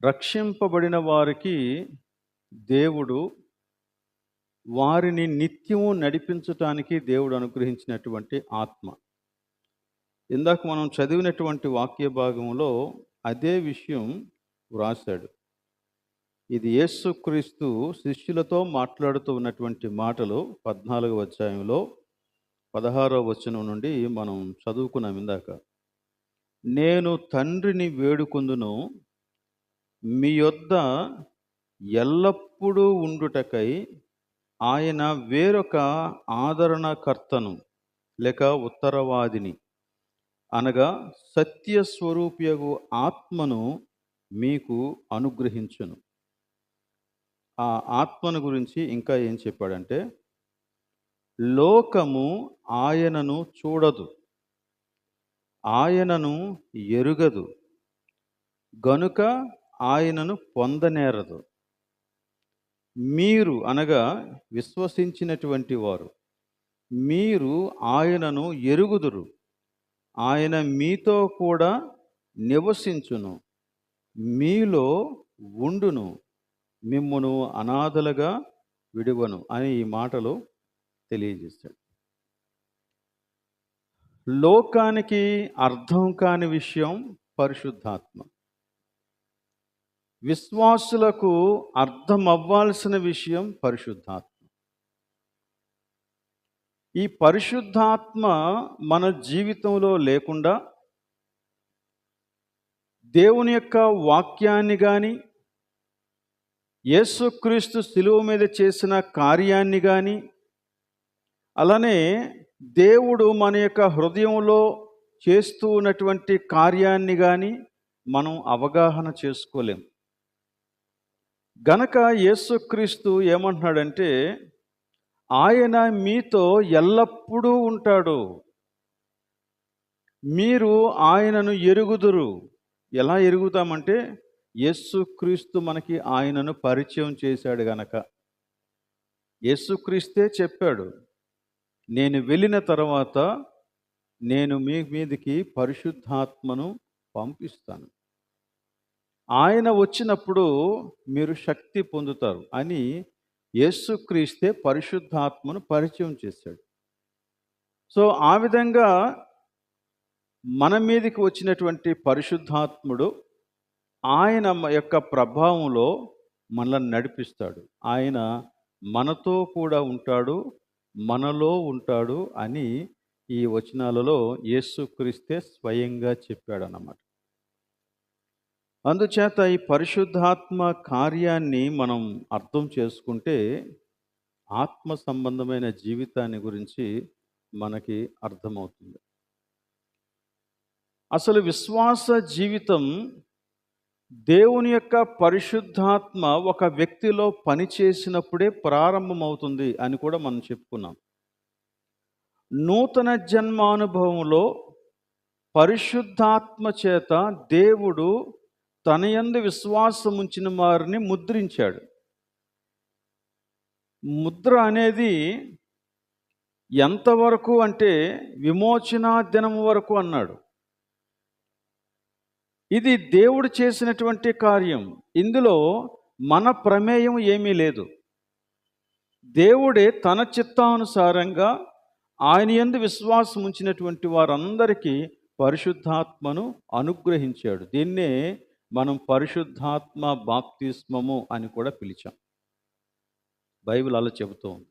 రక్షింపబడిన వారికి దేవుడు వారిని నిత్యము నడిపించటానికి దేవుడు అనుగ్రహించినటువంటి ఆత్మ. ఇందాక మనం చదివినటువంటి వాక్య భాగంలో అదే విషయం వ్రాశాడు. ఇది యేసుక్రీస్తు శిష్యులతో మాట్లాడుతూ ఉన్నటువంటి మాటలు 14వ అధ్యాయంలో 16వ వచనం నుండి మనం చదువుకున్నాం ఇందాక. నేను తండ్రిని వేడుకొందును, మీ యొద్ద ఎల్లప్పుడూ ఉండుటకై ఆయన వేరొక ఆదరణకర్తను లేక ఉత్తరవాదిని అనగా సత్యస్వరూపియగు ఆత్మను మీకు అనుగ్రహించును. ఆ ఆత్మను గురించి ఇంకా ఏం చెప్పాడంటే, లోకము ఆయనను చూడదు, ఆయనను ఎరుగదు, గనుక ఆయనను పొందనేరదు. మీరు అనగా విశ్వసించినటువంటి వారు, మీరు ఆయనను ఎరుగుదురు, ఆయన మీతో కూడా నివసించును, మీలో ఉండును, మిమ్మును అనాథలుగా విడువను అని ఈ మాటలు తెలియజేశాడు. లోకానికి అర్థం కాని విషయం పరిశుద్ధాత్మ. విశ్వాసులకు అర్థం అవ్వాల్సిన విషయం పరిశుద్ధాత్మ. ఈ పరిశుద్ధాత్మ మన జీవితంలో లేకుండా దేవుని యొక్క వాక్యాన్ని కానీ, యేసుక్రీస్తు శిలువ మీద చేసిన కార్యాన్ని కానీ, అలానే దేవుడు మన యొక్క హృదయంలో చేస్తూ ఉన్నటువంటి కార్యాన్ని కానీ మనం అవగాహన చేసుకోలేం. గనక యేసుక్రీస్తు ఏమంటున్నాడంటే, ఆయన మీతో ఎల్లప్పుడూ ఉంటాడు, మీరు ఆయనను ఎరుగుదురు. ఎలా ఎరుగుతామంటే, యేసుక్రీస్తు మనకి ఆయనను పరిచయం చేశాడు గనక. యేసుక్రీస్తే చెప్పాడు, నేను వెళ్ళిన తర్వాత నేను మీ మీదికి పరిశుద్ధాత్మను పంపిస్తాను, ఆయన వచ్చినప్పుడు మీరు శక్తి పొందుతారు అని యేసుక్రీస్తే పరిశుద్ధాత్మను పరిచయం చేశాడు. సో ఆ విధంగా మన మీదకి వచ్చినటువంటి పరిశుద్ధాత్ముడు ఆయన యొక్క ప్రభావంలో మనల్ని నడిపిస్తాడు. ఆయన మనతో కూడా ఉంటాడు, మనలో ఉంటాడు అని ఈ వచనాలలో యేసుక్రీస్తే స్వయంగా చెప్పాడు అన్నమాట. అందుచేత ఈ పరిశుద్ధాత్మ కార్యాన్ని మనం అర్థం చేసుకుంటే ఆత్మ సంబంధమైన జీవితాన్ని గురించి మనకి అర్థమవుతుంది. అసలు విశ్వాస జీవితం దేవుని యొక్క పరిశుద్ధాత్మ ఒక వ్యక్తిలో పనిచేసినప్పుడే ప్రారంభమవుతుంది అని కూడా మనం చెప్పుకున్నాం. నూతన జన్మానుభవంలో పరిశుద్ధాత్మ చేత దేవుడు తన యందు విశ్వాసం ఉంచిన వారిని ముద్రించాడు. ముద్ర అనేది ఎంతవరకు అంటే విమోచనా దినం వరకు అన్నాడు. ఇది దేవుడు చేసినటువంటి కార్యం. ఇందులో మన ప్రమేయం ఏమీ లేదు. దేవుడే తన చిత్తానుసారంగా ఆయన యందు విశ్వాసం ఉంచినటువంటి వారందరికీ పరిశుద్ధాత్మను అనుగ్రహించాడు. దీన్నే మనం పరిశుద్ధాత్మ బాప్తిస్మము అని కూడా పిలిచాం. బైబిల్ అలా చెబుతూ ఉంది.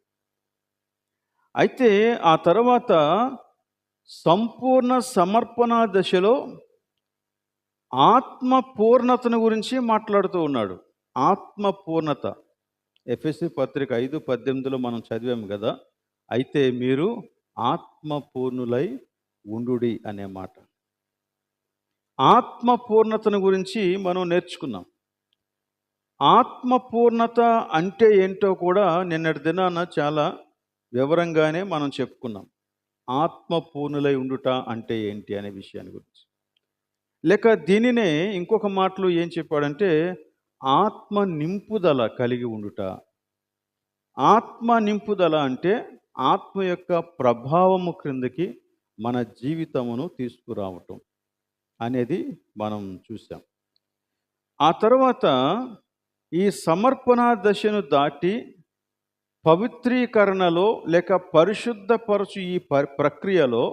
అయితే ఆ తర్వాత సంపూర్ణ సమర్పణ దశలో ఆత్మ పూర్ణతను గురించి మాట్లాడుతూ ఉన్నాడు. ఆత్మ పూర్ణత ఎఫెసీ పత్రిక 5:18 మనం చదివాము కదా. అయితే మీరు ఆత్మ పూర్ణులై ఉండుడి అనే మాట. ఆత్మ పూర్ణతను గురించి మనం నేర్చుకున్నాం. ఆత్మ పూర్ణత అంటే ఏంటో కూడా నిన్నటి దినాన చాలా వివరంగానే మనం చెప్పుకున్నాం. ఆత్మ పూర్ణులై ఉండుట అంటే ఏంటి అనే విషయాన్ని గురించి. లేక దీనినే ఇంకొక మాటలో ఏం చెప్పాడంటే ఆత్మ నింపుదల కలిగి ఉండుట. ఆత్మ నింపుదల అంటే ఆత్మ యొక్క ప్రభావము క్రిందకి మన జీవితమును తీసుకురావటం అనేది మనం చూసాం. ఆ తర్వాత ఈ సమర్పణ దశను దాటి పవిత్రీకరణలో లేక పరిశుద్ధపరచు ఈ ప్రక్రియలో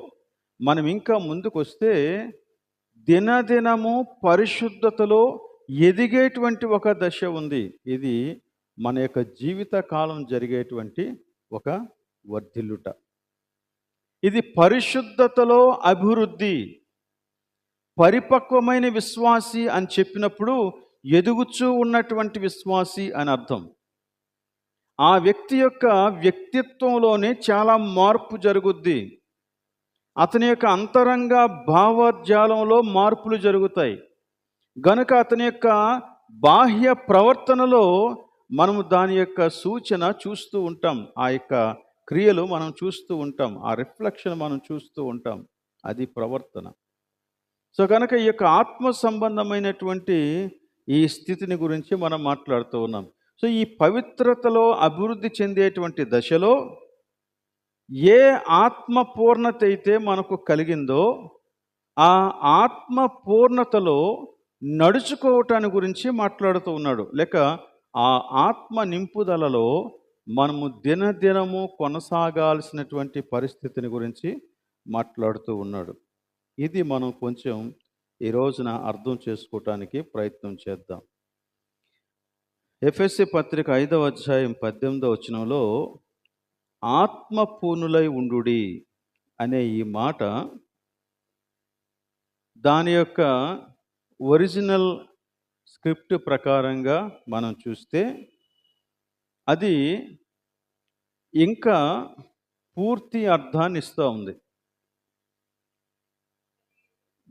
మనం ఇంకా ముందుకొస్తే దినదినము పరిశుద్ధతలో ఎదిగేటువంటి ఒక దశ ఉంది. ఇది మన యొక్క జీవిత కాలం జరిగేటువంటి ఒక వర్ధిల్లుట. ఇది పరిశుద్ధతలో అభివృద్ధి. పరిపక్వమైన విశ్వాసి అని చెప్పినప్పుడు ఎదుగుచూ ఉన్నటువంటి విశ్వాసి అని అర్థం. ఆ వ్యక్తి యొక్క వ్యక్తిత్వంలోనే చాలా మార్పు జరుగుద్ది. అతని యొక్క అంతరంగ భావజాలంలో మార్పులు జరుగుతాయి. గనుక అతని యొక్క బాహ్య ప్రవర్తనలో మనము దాని యొక్క సూచన చూస్తూ ఉంటాం. ఆ యొక్క క్రియలు మనం చూస్తూ ఉంటాం. ఆ రిఫ్లెక్షన్ మనం చూస్తూ ఉంటాం. అది ప్రవర్తన. సో కనుక ఈ యొక్క ఆత్మ సంబంధమైనటువంటి ఈ స్థితిని గురించి మనం మాట్లాడుతూ ఉన్నాం. సో ఈ పవిత్రతలో అభివృద్ధి చెందేటువంటి దశలో ఏ ఆత్మ పూర్ణత అయితే మనకు కలిగిందో ఆ ఆత్మ పూర్ణతలో నడుచుకోవటాన్ని గురించి మాట్లాడుతూ ఉన్నాడు. లేక ఆ ఆత్మ నింపుదలలో మనము దినదినము కొనసాగాల్సినటువంటి పరిస్థితిని గురించి మాట్లాడుతూ ఉన్నాడు. ఇది మనం కొంచెం ఈ రోజున అర్థం చేసుకోవటానికి ప్రయత్నం చేద్దాం. ఎఫెసీ పత్రిక 5వ అధ్యాయం 18వ వచనంలో ఆత్మ పూర్ణులై ఉండుడి అనే ఈ మాట దాని యొక్క ఒరిజినల్ స్క్రిప్ట్ ప్రకారంగా మనం చూస్తే అది ఇంకా పూర్తి అర్థాన్ని ఇస్తూ ఉంది.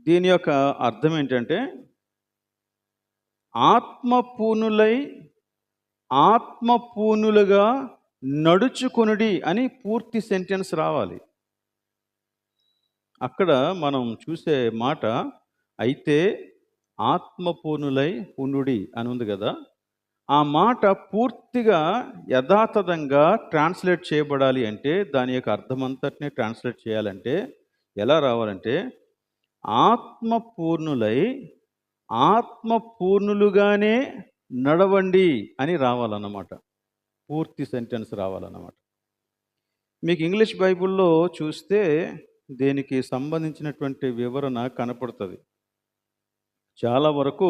దీని యొక్క అర్థం ఏంటంటే ఆత్మపూర్ణులై ఆత్మపూర్ణులుగా నడుచుకొనుడి అని పూర్తి సెంటెన్స్ రావాలి. అక్కడ మనం చూసే మాట అయితే ఆత్మపూర్ణులై ఉండుడి అని ఉంది కదా. ఆ మాట పూర్తిగా యథాతథంగా ట్రాన్స్లేట్ చేయబడాలి అంటే దాని యొక్క అర్థమంతటిని ట్రాన్స్లేట్ చేయాలంటే ఎలా రావాలంటే ఆత్మపూర్ణులై ఆత్మపూర్ణులుగానే నడవండి అని రావాలన్నమాట. పూర్తి సెంటెన్స్ రావాలన్నమాట. మీకు ఇంగ్లీష్ బైబిల్లో చూస్తే దీనికి సంబంధించినటువంటి వివరణ కనపడుతుంది. చాలా వరకు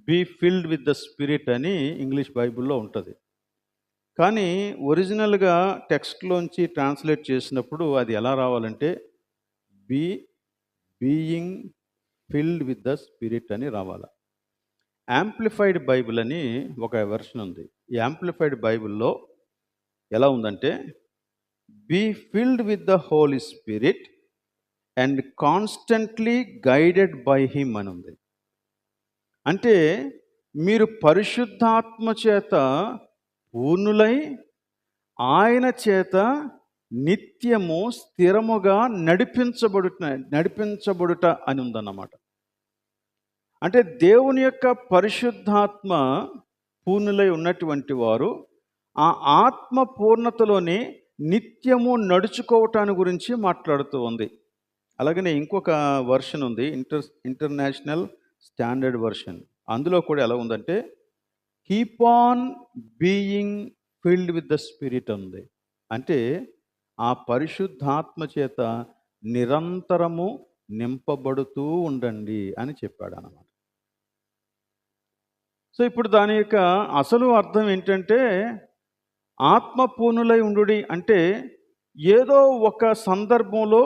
be filled with the spirit అని ఇంగ్లీష్ బైబిల్లో ఉంటుంది. కానీ ఒరిజినల్గా టెక్స్ట్లోంచి ట్రాన్స్లేట్ చేసినప్పుడు అది ఎలా రావాలంటే being field with the spirit అని రావాలి. యాంప్లిఫైడ్ బైబిల్ అని ఒక వెర్షన్ ఉంది. ఈ యాంప్లిఫైడ్ బైబిల్లో ఎలా ఉందంటే be filled with the holy spirit and constantly guided by him అని ఉంది. అంటే మీరు పరిశుద్ధాత్మ చేత పూర్ణులై ఆయన చేత నిత్యము స్థిరముగా నడిపించబడుట అని ఉందన్నమాట. అంటే దేవుని యొక్క పరిశుద్ధాత్మ పూర్ణులై ఉన్నటువంటి వారు ఆ ఆత్మ పూర్ణతలోనే నిత్యము నడుచుకోవటాన్ని గురించి మాట్లాడుతూ ఉంది. అలాగనే ఇంకొక వర్షన్ ఉంది, ఇంటర్నేషనల్ స్టాండర్డ్ వర్షన్. అందులో కూడా ఎలా ఉందంటే keep on being field with the spirit ఉంది. అంటే ఆ పరిశుద్ధాత్మ చేత నిరంతరము నింపబడుతూ ఉండండి అని చెప్పాడు అన్నమాట. సో ఇప్పుడు దాని యొక్క అసలు అర్థం ఏంటంటే ఆత్మపూర్ణులై ఉండుడి అంటే ఏదో ఒక సందర్భంలో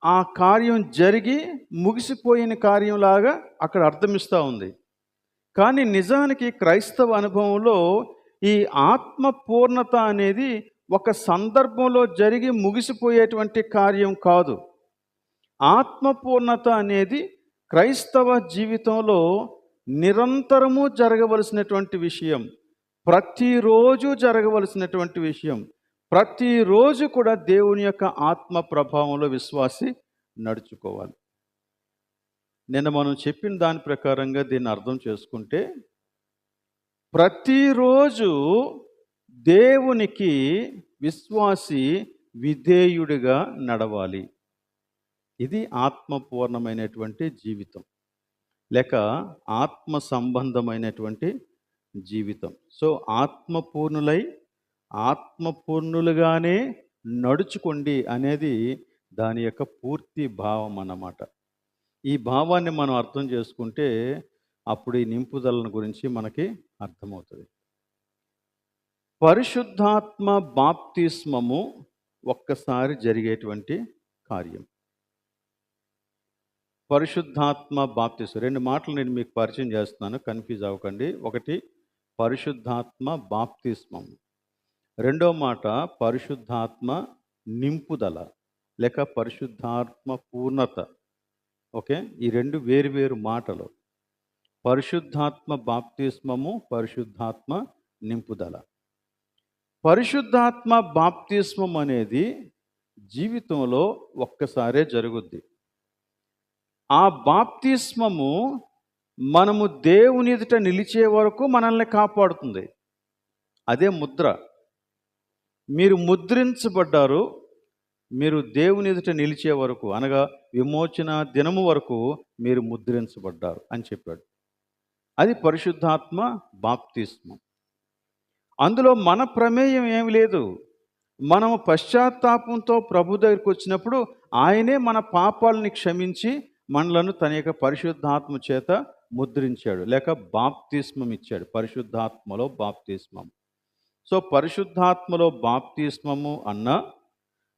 ఆ కార్యం జరిగి ముగిసిపోయిన కార్యంలాగా అక్కడ అర్థమిస్తూ ఉంది. కానీ నిజానికి క్రైస్తవ అనుభవంలో ఈ ఆత్మ పూర్ణత అనేది ఒక సందర్భంలో జరిగి ముగిసిపోయేటువంటి కార్యం కాదు. ఆత్మ పూర్ణత అనేది క్రైస్తవ జీవితంలో నిరంతరము జరగవలసినటువంటి విషయం. ప్రతిరోజు జరగవలసినటువంటి విషయం. ప్రతిరోజు కూడా దేవుని యొక్క ఆత్మ ప్రభావంలో విశ్వాసి నడుచుకోవాలి. నిన్న మనం చెప్పిన దాని ప్రకారంగా దీన్ని అర్థం చేసుకుంటే ప్రతిరోజు దేవునికి విశ్వాసి విధేయుడిగా నడవాలి. ఇది ఆత్మపూర్ణమైనటువంటి జీవితం. లేక ఆత్మ సంబంధమైనటువంటి జీవితం. సో, ఆత్మపూర్ణులై ఆత్మపూర్ణులుగానే నడుచుకోండి అనేది దాని యొక్క పూర్తి భావం అన్నమాట. ఈ భావాన్ని మనం అర్థం చేసుకుంటే అప్పుడు ఈ నింపుదలను గురించి మనకి అర్థమవుతుంది. పరిశుద్ధాత్మ బాప్తిస్మము ఒక్కసారి జరిగేటువంటి కార్యం. పరిశుద్ధాత్మ బాప్తిస్మం 2 మాటలు నేను మీకు పరిచయం చేస్తున్నాను, కన్ఫ్యూజ్ అవ్వకండి. ఒకటి పరిశుద్ధాత్మ బాప్తిస్మం, రెండో మాట పరిశుద్ధాత్మ నింపుదల లేక పరిశుద్ధాత్మ పూర్ణత. ఓకే, ఈ 2 వేరు వేరు మాటలు. పరిశుద్ధాత్మ బాప్తిస్మము, పరిశుద్ధాత్మ నింపుదల. పరిశుద్ధాత్మ బాప్తిస్మం అనేది జీవితంలో ఒక్కసారే జరుగుద్ది. ఆ బాప్తిస్మము మనము దేవుని ఎదుట నిలిచే వరకు మనల్ని కాపాడుతుంది. అదే ముద్ర. మీరు ముద్రించబడ్డారు, మీరు దేవుని ఎదుట నిలిచే వరకు, అనగా విమోచన దినము వరకు మీరు ముద్రించబడ్డారు అని చెప్పాడు. అది పరిశుద్ధాత్మ బాప్తిస్మం. అందులో మన ప్రమేయం ఏమి లేదు. మనము పశ్చాత్తాపంతో ప్రభు దగ్గరికి వచ్చినప్పుడు ఆయనే మన పాపాలని క్షమించి మనలను తన యొక్క పరిశుద్ధాత్మ చేత ముద్రించాడు, లేక బాప్తిస్మం ఇచ్చాడు. పరిశుద్ధాత్మలో బాప్తిస్మం. సో పరిశుద్ధాత్మలో బాప్తిస్మము అన్న,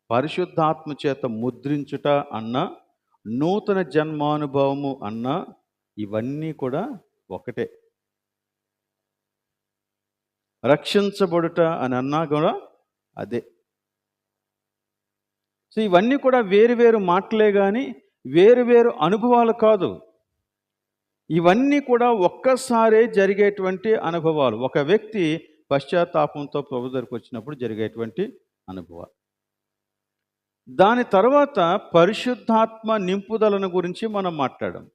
పరిశుద్ధాత్మ చేత ముద్రించుట అన్న, నూతన జన్మానుభవము అన్న, ఇవన్నీ కూడా ఒకటే. రక్షించబడుట అని అన్నా కూడా అదే. సో ఇవన్నీ కూడా వేరు వేరు మాటలే కానీ వేరు వేరు అనుభవాలు కాదు. ఇవన్నీ కూడా ఒక్కసారే జరిగేటువంటి అనుభవాలు. ఒక వ్యక్తి పశ్చాత్తాపంతో ప్రభు దగ్గరికి వచ్చినప్పుడు జరిగేటువంటి అనుభవాలు. దాని తర్వాత పరిశుద్ధాత్మ నింపుదలను గురించి మనం మాట్లాడాం.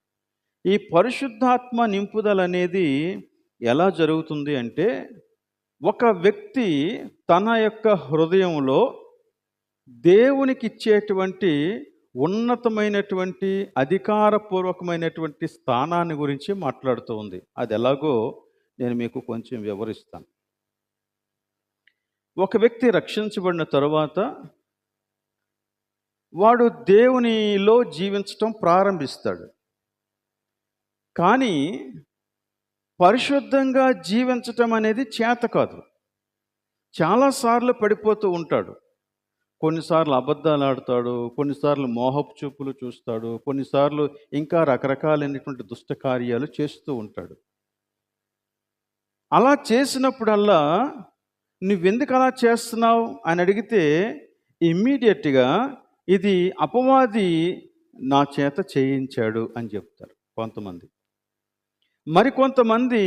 ఈ పరిశుద్ధాత్మ నింపుదల అనేది ఎలా జరుగుతుంది అంటే, ఒక వ్యక్తి తన యొక్క హృదయంలో దేవునికి ఇచ్చేటువంటి ఉన్నతమైనటువంటి అధికారపూర్వకమైనటువంటి స్థానాన్ని గురించి మాట్లాడుతూ ఉంది. అది ఎలాగో నేను మీకు కొంచెం వివరిస్తాను. ఒక వ్యక్తి రక్షించబడిన తరువాత వాడు దేవునిలో జీవించటం ప్రారంభిస్తాడు. కానీ పరిశుద్ధంగా జీవించటం అనేది చేత కాదు. చాలాసార్లు పడిపోతూ ఉంటాడు. కొన్నిసార్లు అబద్ధాలు ఆడతాడు, కొన్నిసార్లు మోహపు చూపులు చూస్తాడు, కొన్నిసార్లు ఇంకా రకరకాలైనటువంటి దుష్ట కార్యాలు చేస్తూ ఉంటాడు. అలా చేసినప్పుడల్లా నువ్వెందుకు అలా చేస్తున్నావు అని అడిగితే ఇమ్మీడియట్గా ఇది అపవాది నా చేత చేయించాడు అని చెప్తారు కొంతమంది. మరికొంతమంది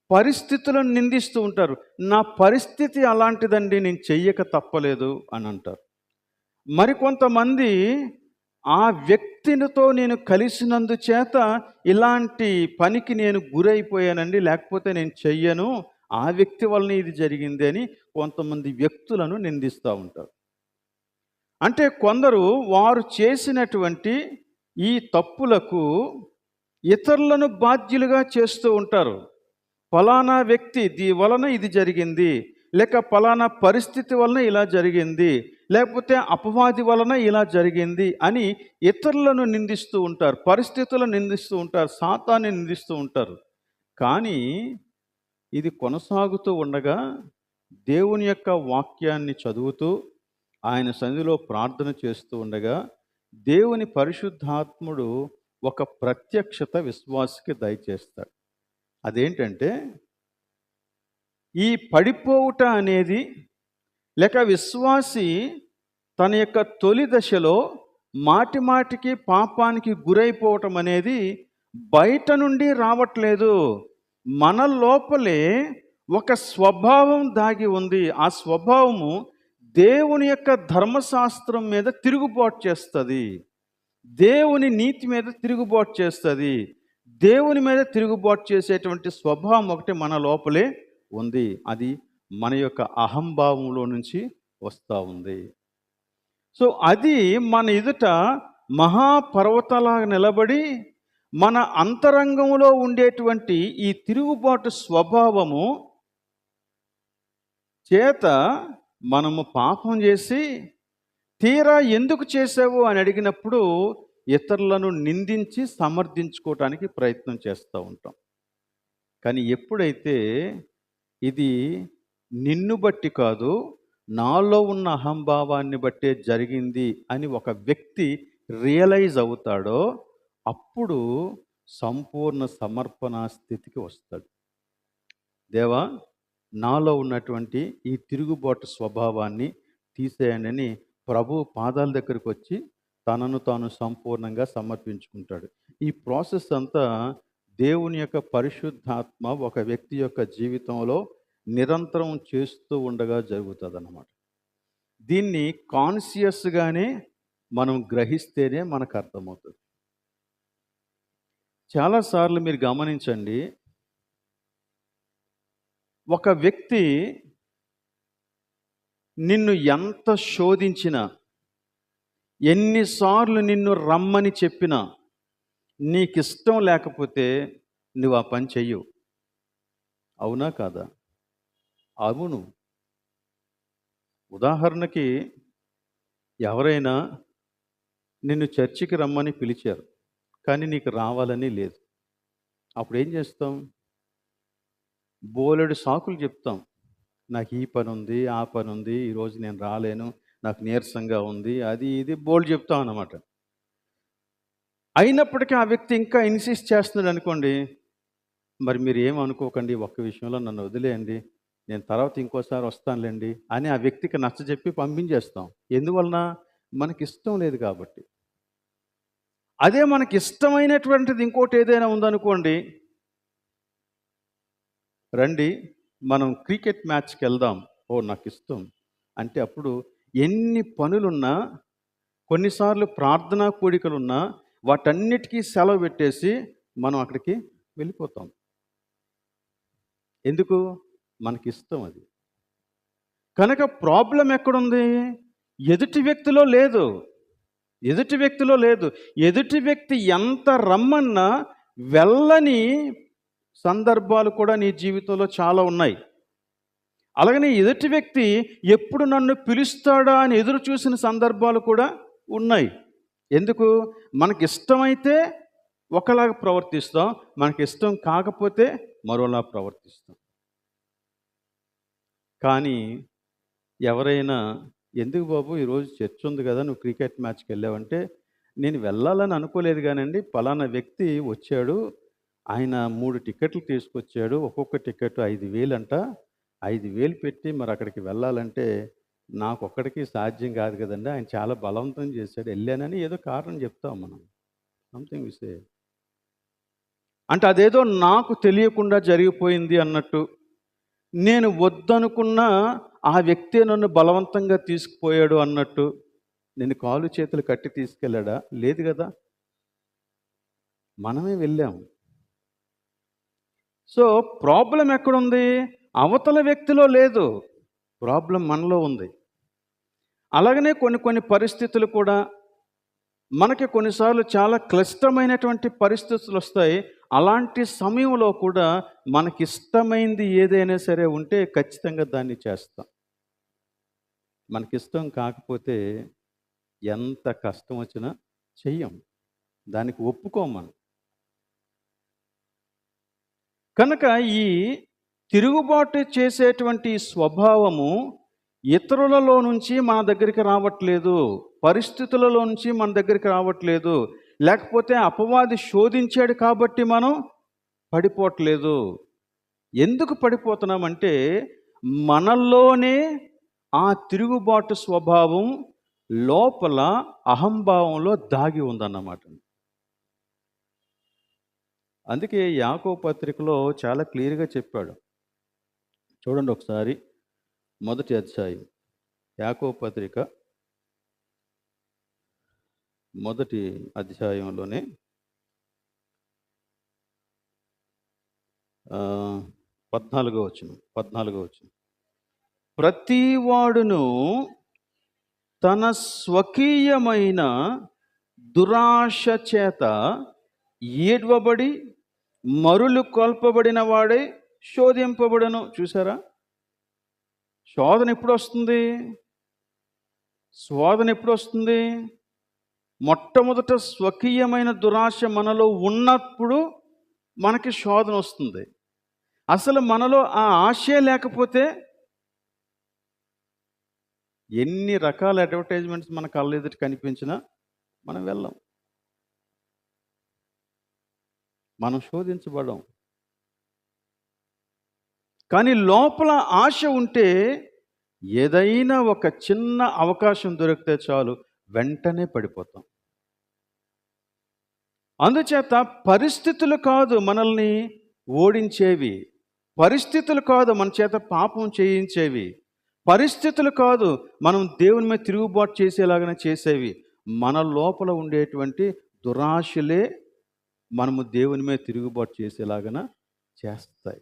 పరిస్థితులను నిందిస్తూ ఉంటారు. నా పరిస్థితి అలాంటిదండి, నేను చెయ్యక తప్పలేదు అని అంటారు. మరికొంతమంది ఆ వ్యక్తితో నేను కలిసినందుచేత ఇలాంటి పనికి నేను గురైపోయానండి, లేకపోతే నేను చెయ్యను, ఆ వ్యక్తి వలన ఇది జరిగింది అని కొంతమంది వ్యక్తులను నిందిస్తూ ఉంటారు. అంటే కొందరు వారు చేసినటువంటి ఈ తప్పులకు ఇతరులను బాధ్యులుగా చేస్తూ ఉంటారు. ఫలానా వ్యక్తి వలన ఇది జరిగింది, లేక ఫలానా పరిస్థితి వలన ఇలా జరిగింది, లేకపోతే అపవాది వలన ఇలా జరిగింది అని ఇతరులను నిందిస్తూ ఉంటారు, పరిస్థితులను నిందిస్తూ ఉంటారు, సాతాన్ని నిందిస్తూ ఉంటారు. కానీ ఇది కొనసాగుతూ ఉండగా దేవుని యొక్క వాక్యాన్ని చదువుతూ ఆయన సన్నిధిలో ప్రార్థన చేస్తూ ఉండగా దేవుని పరిశుద్ధాత్ముడు ఒక ప్రత్యక్షత విశ్వాసికి దయచేస్తాడు. అదేంటంటే, ఈ పడిపోవుట అనేది లేక విశ్వాసి తన యొక్క తొలి దశలో మాటి మాటికి పాపానికి గురైపోవటం అనేది బయట నుండి రావట్లేదు. మన లోపలే ఒక స్వభావం దాగి ఉంది. ఆ స్వభావము దేవుని యొక్క ధర్మశాస్త్రం మీద తిరుగుబాటు చేస్తుంది, దేవుని నీతి మీద తిరుగుబాటు చేస్తుంది. దేవుని మీద తిరుగుబాటు చేసేటువంటి స్వభావం ఒకటి మన లోపలే ఉంది. అది మన యొక్క అహంభావంలో నుంచి వస్తూ ఉంది. సో అది మన ఎదుట మహాపర్వతాలాగా నిలబడి మన అంతరంగంలో ఉండేటువంటి ఈ తిరుగుబాటు స్వభావము చేత మనము పాపం చేసి తీరా ఎందుకు చేసావు అని అడిగినప్పుడు ఇతరులను నిందించి సమర్థించుకోవటానికి ప్రయత్నం చేస్తూ ఉంటాం. కానీ ఎప్పుడైతే ఇది నిన్ను బట్టి కాదు, నాలో ఉన్న అహంభావాన్ని బట్టే జరిగింది అని ఒక వ్యక్తి రియలైజ్ అవుతాడో అప్పుడు సంపూర్ణ సమర్పణ స్థితికి వస్తాడు. దేవా, నాలో ఉన్నటువంటి ఈ తిరుగుబాటు స్వభావాన్ని తీసేయనని ప్రభు పాదాల దగ్గరికి వచ్చి తనను తాను సంపూర్ణంగా సమర్పించుకుంటాడు. ఈ ప్రాసెస్ అంతా దేవుని యొక్క పరిశుద్ధాత్మ ఒక వ్యక్తి యొక్క జీవితంలో నిరంతరం చేస్తూ ఉండగా జరుగుతుంది అన్నమాట. దీన్ని కాన్షియస్గానే మనం గ్రహిస్తేనే మనకు అర్థమవుతుంది. చాలాసార్లు మీరు గమనించండి, ఒక వ్యక్తి నిన్ను ఎంత శోధించినా, ఎన్నిసార్లు నిన్ను రమ్మని చెప్పినా నీకు ఇష్టం లేకపోతే నువ్వు ఆ పని చెయ్యవు. అవునా కాదా? అవును. ఉదాహరణకి ఎవరైనా నిన్ను చర్చికి రమ్మని పిలిచారు, కానీ నీకు రావాలని లేదు. అప్పుడు ఏం చేస్తాం? బోలెడు సాకులు చెప్తాం. నాకు ఈ పని ఉంది, ఆ పని ఉంది, ఈరోజు నేను రాలేను, నాకు నీరసంగా ఉంది, అది ఇది బోల్డ్ చెప్తాం అన్నమాట. అయినప్పటికీ ఆ వ్యక్తి ఇంకా ఇన్సిస్ట్ చేస్తున్నాడు అనుకోండి, మరి మీరు ఏమనుకోకండి, ఒక్క విషయంలో నన్ను వదిలేయండి, నేను తర్వాత ఇంకోసారి వస్తానులేండి అని ఆ వ్యక్తికి నచ్చజెప్పి పంపించేస్తాం. ఎందువలన? మనకి ఇష్టం లేదు కాబట్టి. అదే మనకి ఇష్టమైనటువంటిది ఇంకోటి ఏదైనా ఉందనుకోండి, రండి మనం క్రికెట్ మ్యాచ్కి వెళ్దాం, ఓ నాకు ఇష్టం అంటే అప్పుడు ఎన్ని పనులున్నా, కొన్నిసార్లు ప్రార్థనా కూడికలున్నా వాటన్నిటికీ సెలవు పెట్టేసి మనం అక్కడికి వెళ్ళిపోతాం. ఎందుకు? మనకి ఇష్టం అది. కనుక ప్రాబ్లం ఎక్కడుంది? ఎదుటి వ్యక్తిలో లేదు. ఎదుటి వ్యక్తిలో లేదు. ఎదుటి వ్యక్తి ఎంత రమ్మన్నా వెళ్ళని సందర్భాలు కూడా నీ జీవితంలో చాలా ఉన్నాయి. అలాగనే ఎదుటి వ్యక్తి ఎప్పుడు నన్ను పిలుస్తాడా అని ఎదురు చూసిన సందర్భాలు కూడా ఉన్నాయి. ఎందుకు? మనకి ఇష్టమైతే ఒకలాగా ప్రవర్తిస్తాం, మనకి ఇష్టం కాకపోతే మరోలా ప్రవర్తిస్తాం. కానీ ఎవరైనా, ఎందుకు బాబు ఈరోజు చర్చ్ ఉంది కదా, నువ్వు క్రికెట్ మ్యాచ్కి వెళ్ళావంటే, నేను వెళ్ళాలని అనుకోలేదు కానండి, పలానా వ్యక్తి వచ్చాడు, ఆయన 3 టికెట్లు తీసుకొచ్చాడు, ఒక్కొక్క టికెట్ 5,000 అంట, 5,000 పెట్టి మరి అక్కడికి వెళ్ళాలంటే నాకు ఒక్కడికి సాధ్యం కాదు కదండి, ఆయన చాలా బలవంతం చేశాడు, వెళ్ళానని ఏదో కారణం చెప్తాం మనం. సంథింగ్ విసే అంటే అదేదో నాకు తెలియకుండా జరిగిపోయింది అన్నట్టు. నేను వద్దనుకున్న ఆ వ్యక్తి నన్ను బలవంతంగా తీసుకుపోయాడు అన్నట్టు. నేను కాలు చేతులు కట్టి తీసుకెళ్ళాడా? లేదు కదా, మనమే వెళ్ళాము. సో ప్రాబ్లం ఎక్కడుంది? అవతల వ్యక్తిలో లేదు, ప్రాబ్లం మనలో ఉంది. అలాగనే కొన్ని పరిస్థితులు కూడా మనకి కొన్నిసార్లు చాలా క్లిష్టమైనటువంటి పరిస్థితులు వస్తాయి. అలాంటి సమయంలో కూడా మనకిష్టమైంది ఏదైనా సరే ఉంటే ఖచ్చితంగా దాన్ని చేస్తాం. మనకిష్టం కాకపోతే ఎంత కష్టం వచ్చినా చెయ్యం, దానికి ఒప్పుకోం మనం. కనుక ఈ తిరుగుబాటు చేసేటువంటి స్వభావము ఇతరులలో నుంచి మన దగ్గరికి రావట్లేదు, పరిస్థితులలో నుంచి మన దగ్గరికి రావట్లేదు, లేకపోతే అపవాది శోధించాడు కాబట్టి మనం పడిపోవట్లేదు. ఎందుకు పడిపోతున్నామంటే మనల్లోనే ఆ తిరుగుబాటు స్వభావం లోపల అహంభావంలో దాగి ఉందన్నమాట. అందుకే యాకోబు పత్రికలో చాలా క్లియర్గా చెప్పాడు. చూడండి ఒకసారి, మొదటి అధ్యాయం, యాకోబు పత్రిక మొదటి అధ్యాయంలోనే 14వ వచనం. ప్రతివాడును తన స్వకీయమైన దురాశ చేత ఈడ్వబడి మరులు కొల్పబడిన వాడే శోధింపబడను. చూసారా? శోధన ఎప్పుడు వస్తుంది? శోధన ఎప్పుడు వస్తుంది? మొట్టమొదట స్వకీయమైన దురాశ మనలో ఉన్నప్పుడు మనకి శోధన వస్తుంది. అసలు మనలో ఆ ఆశే లేకపోతే ఎన్ని రకాల అడ్వర్టైజ్మెంట్స్ మన కళ్ళ ఎదుట కనిపించినా మనం వెళ్ళం. మనం శోధించబడం. కానీ లోపల ఆశ ఉంటే ఏదైనా ఒక చిన్న అవకాశం దొరికితే చాలు వెంటనే పడిపోతాం. అందుచేత పరిస్థితులు కాదు మనల్ని ఓడించేవి, పరిస్థితులు కాదు మన చేత పాపం చేయించేవి, పరిస్థితులు కాదు మనం దేవుని మీద తిరుగుబాటు చేసేలాగానే చేసేవి. మన లోపల ఉండేటువంటి దురాశలే మనము దేవుని మీద తిరుగుబాటు చేసేలాగాన చేస్తాయి.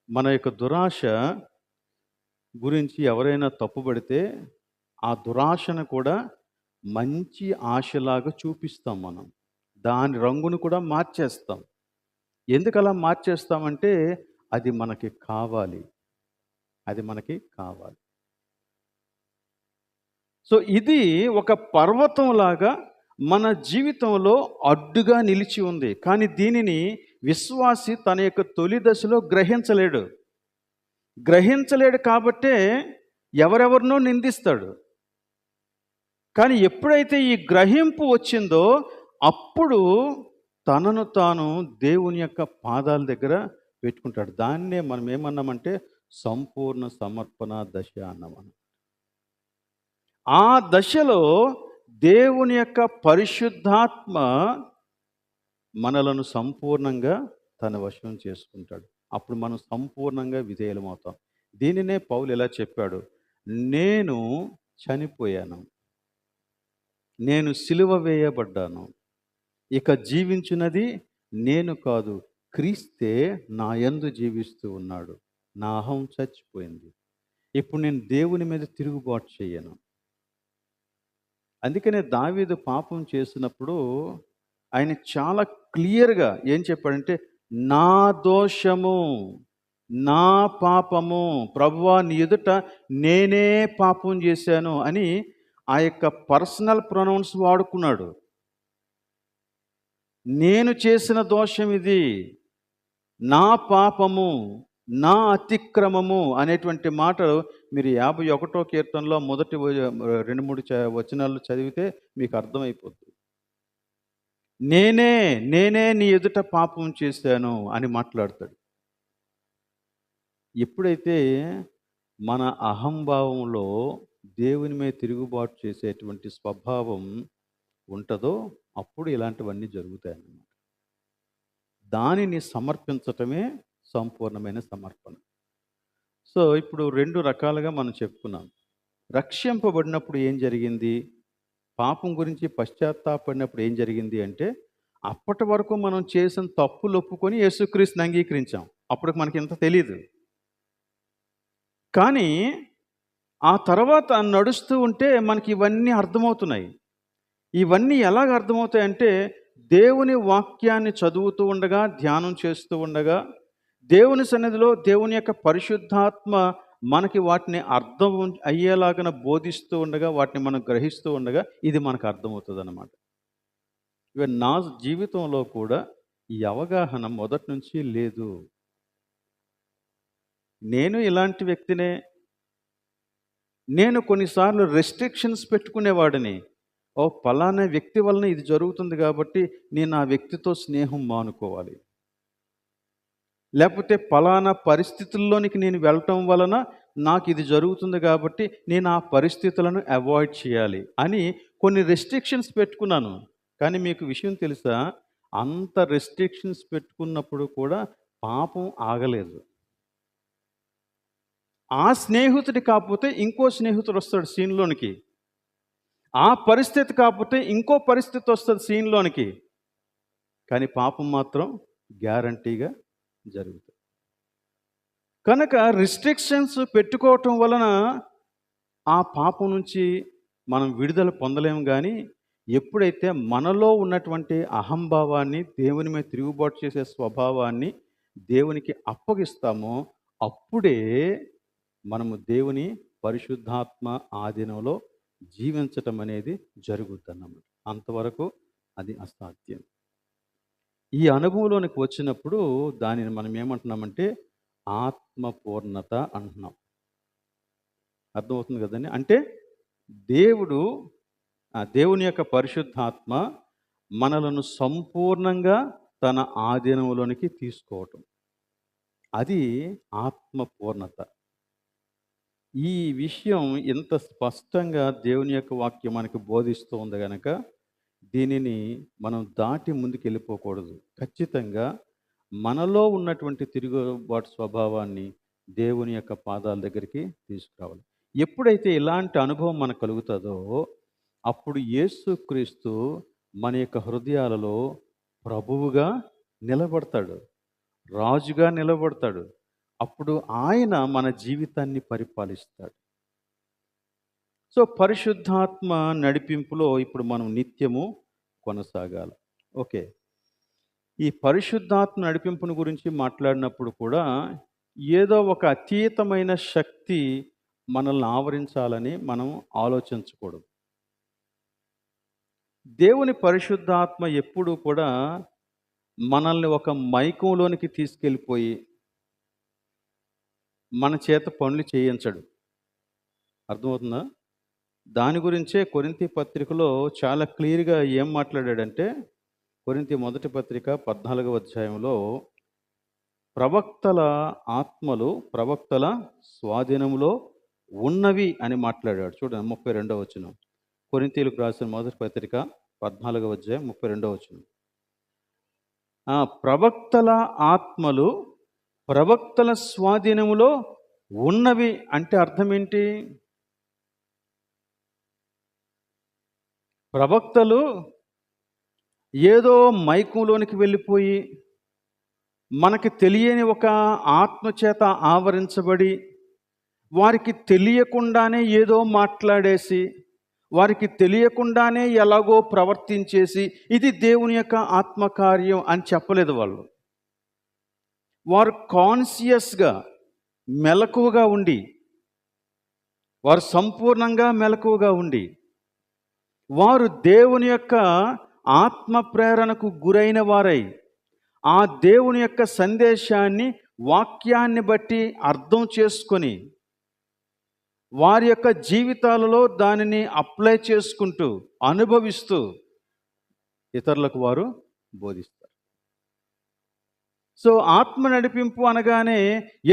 మన యొక్క దురాశ గురించి ఎవరైనా తప్పుపడితే ఆ దురాశను కూడా మంచి ఆశలాగా చూపిస్తాం. మనం దాని రంగును కూడా మార్చేస్తాం. ఎందుకు అలా మార్చేస్తామంటే అది మనకి కావాలి, అది మనకి కావాలి. సో ఇది ఒక పర్వతంలాగా మన జీవితంలో అడ్డుగా నిలిచి ఉంది. కానీ దీనిని విశ్వాసి తన యొక్క తొలి దశలో గ్రహించలేడు కాబట్టే ఎవరెవరినో నిందిస్తాడు. కానీ ఎప్పుడైతే ఈ గ్రహింపు వచ్చిందో అప్పుడు తనను తాను దేవుని యొక్క పాదాల దగ్గర పెట్టుకుంటాడు. దాన్నే మనం ఏమన్నామంటే సంపూర్ణ సమర్పణ దశ అన్నామని. ఆ దశలో దేవుని యొక్క పరిశుద్ధాత్మ మనలను సంపూర్ణంగా తన వశం చేసుకుంటాడు. అప్పుడు మనం సంపూర్ణంగా విధేయులమవుతాం. దీనినే పౌలు ఎలా చెప్పాడు? నేను చనిపోయాను, నేను సిలువ వేయబడ్డాను, ఇక జీవించున్నది నేను కాదు, క్రీస్తే నా యందు జీవిస్తూ ఉన్నాడు, నా అహం చచ్చిపోయింది, ఇప్పుడు నేను దేవుని మీద తిరుగుబాటు చేయను. అందుకనే దావీదు పాపం చేసినప్పుడు ఆయన చాలా క్లియర్గా ఏం చెప్పాడంటే, నా దోషము, నా పాపము, ప్రభువా నీ ఎదుట నేనే పాపం చేశాను అని ఆ యొక్క పర్సనల్ ప్రొనౌన్స్ వాడుకున్నాడు. నేను చేసిన దోషం ఇది, నా పాపము, నా అతిక్రమము అనేటువంటి మాటలు మీరు 51వ కీర్తనలో మొదటి 2-3 వచనాలు చదివితే మీకు అర్థమైపోతుంది. నేనే నీ ఎదుట పాపం చేశాను అని మాట్లాడతాడు. ఎప్పుడైతే మన అహంభావంలో దేవుని మీద తిరుగుబాటు చేసేటువంటి స్వభావం ఉంటుందో అప్పుడు ఇలాంటివన్నీ జరుగుతాయన్నమాట. దానిని సమర్పించటమే సంపూర్ణమైన సమర్పణ. సో ఇప్పుడు 2 రకాలుగా మనం చెప్పుకున్నాం. రక్షింపబడినప్పుడు ఏం జరిగింది, పాపం గురించి పశ్చాత్తాపడినప్పుడు ఏం జరిగింది అంటే, అప్పటి వరకు మనం చేసిన తప్పులు ఒప్పుకొని యేసుక్రీస్తుని అంగీకరించాం. అప్పుడు మనకి ఇంత తెలియదు. కానీ ఆ తర్వాత నడుస్తూ ఉంటే మనకి ఇవన్నీ అర్థమవుతున్నాయి. ఇవన్నీ ఎలాగ అర్థమవుతాయంటే, దేవుని వాక్యాన్ని చదువుతూ ఉండగా, ధ్యానం చేస్తూ ఉండగా, దేవుని సన్నిధిలో దేవుని యొక్క పరిశుద్ధాత్మ మనకి వాటిని అర్థం అయ్యేలాగా బోధిస్తూ ఉండగా, వాటిని మనం గ్రహిస్తూ ఉండగా ఇది మనకు అర్థమవుతుంది అన్నమాట. ఇక నా జీవితంలో కూడా ఈ అవగాహన మొదటి నుంచి లేదు. నేను ఇలాంటి వ్యక్తినే. నేను కొన్నిసార్లు రెస్ట్రిక్షన్స్ పెట్టుకునేవాడిని. పలానా వ్యక్తి వలన ఇది జరుగుతుంది కాబట్టి నేను ఆ వ్యక్తితో స్నేహం మానుకోవాలి, లేకపోతే పలానా పరిస్థితుల్లోనికి నేను వెళ్ళటం వలన నాకు ఇది జరుగుతుంది కాబట్టి నేను ఆ పరిస్థితులను అవాయిడ్ చేయాలి అని కొన్ని రెస్ట్రిక్షన్స్ పెట్టుకున్నాను. కానీ మీకు విషయం తెలుసా, అంత రెస్ట్రిక్షన్స్ పెట్టుకున్నప్పుడు కూడా పాపం ఆగలేదు. ఆ స్నేహితుడి కాకపోతే ఇంకో స్నేహితుడు వస్తాడు సీన్లోనికి, ఆ పరిస్థితి కాకపోతే ఇంకో పరిస్థితి వస్తుంది సీన్లోనికి, కానీ పాపం మాత్రం గ్యారంటీగా జరుగుతుంది. కనుక రిస్ట్రిక్షన్స్ పెట్టుకోవటం వలన ఆ పాపం నుంచి మనం విడుదల పొందలేము. కానీ ఎప్పుడైతే మనలో ఉన్నటువంటి అహంభావాన్ని, దేవుని మీద తిరుగుబాటు చేసే స్వభావాన్ని దేవునికి అప్పగిస్తామో, అప్పుడే మనము దేవుని పరిశుద్ధాత్మ ఆధీనంలో జీవించటం అనేది జరుగుద్దన్నమాట. అంతవరకు అది అసాధ్యం. ఈ అనుభవంలోనికి వచ్చినప్పుడు దానిని మనం ఏమంటున్నామంటే ఆత్మపూర్ణత అంటున్నాం. అర్థమవుతుంది కదండి. అంటే దేవుడు దేవుని యొక్క పరిశుద్ధాత్మ మనలను సంపూర్ణంగా తన ఆధీనంలోనికి తీసుకోవటం, అది ఆత్మపూర్ణత. ఈ విషయం ఇంత స్పష్టంగా దేవుని యొక్క వాక్యం మనకు బోధిస్తూ ఉంది కనుక దీనిని మనం దాటి ముందుకు వెళ్ళిపోకూడదు. ఖచ్చితంగా మనలో ఉన్నటువంటి తిరుగుబాటు స్వభావాన్ని దేవుని యొక్క పాదాల దగ్గరికి తీసుకురావాలి. ఎప్పుడైతే ఇలాంటి అనుభవం మనకు కలుగుతుందో అప్పుడు యేసుక్రీస్తు మన యొక్క హృదయాలలో ప్రభువుగా నిలబడతాడు, రాజుగా నిలబడతాడు. అప్పుడు ఆయన మన జీవితాన్ని పరిపాలిస్తాడు. సో పరిశుద్ధాత్మ నడిపింపులో ఇప్పుడు మనం నిత్యము కొనసాగాలి. ఓకే, ఈ పరిశుద్ధాత్మ నడిపింపును గురించి మాట్లాడినప్పుడు కూడా ఏదో ఒక అతీతమైన శక్తి మనల్ని ఆవరించాలని మనం ఆలోచించకూడదు. దేవుని పరిశుద్ధాత్మ ఎప్పుడూ కూడా మనల్ని ఒక మైకంలోనికి తీసుకెళ్ళిపోయి మన చేత పనులు చేయించడు. అర్థమవుతుందా? దాని గురించే కొరింథీ పత్రికలో చాలా క్లియర్గా ఏం మాట్లాడాడంటే, కొరింథీ మొదటి పత్రిక 14వ అధ్యాయంలో ప్రవక్తల ఆత్మలు ప్రవక్తల స్వాధీనంలో ఉన్నవి అని మాట్లాడాడు. చూడండి 32వ వచనం. కొరింథీలకు రాసిన మొదటి పత్రిక 14వ అధ్యాయం 32వ వచనం. ప్రవక్తల ఆత్మలు ప్రవక్తల స్వాధీనములో ఉన్నవి అంటే అర్థం ఏంటి? ప్రవక్తలు ఏదో మైకంలోనికి వెళ్ళిపోయి మనకి తెలియని ఒక ఆత్మచేత ఆవరించబడి వారికి తెలియకుండానే ఏదో మాట్లాడేసి వారికి తెలియకుండానే ఎలాగో ప్రవర్తించేసి ఇది దేవుని యొక్క ఆత్మకార్యం అని చెప్పలేదు. వారు కాన్షియస్గా మెలకువగా ఉండి, వారు సంపూర్ణంగా మెలకువగా ఉండి, వారు దేవుని యొక్క ఆత్మ ప్రేరణకు గురైన వారై ఆ దేవుని యొక్క సందేశాన్ని వాక్యాన్ని బట్టి అర్థం చేసుకొని వారి యొక్క జీవితాలలో దానిని అప్లై చేసుకుంటూ అనుభవిస్తూ ఇతరులకు వారు బోధిస్తారు. సో ఆత్మ నడిపింపు అనగానే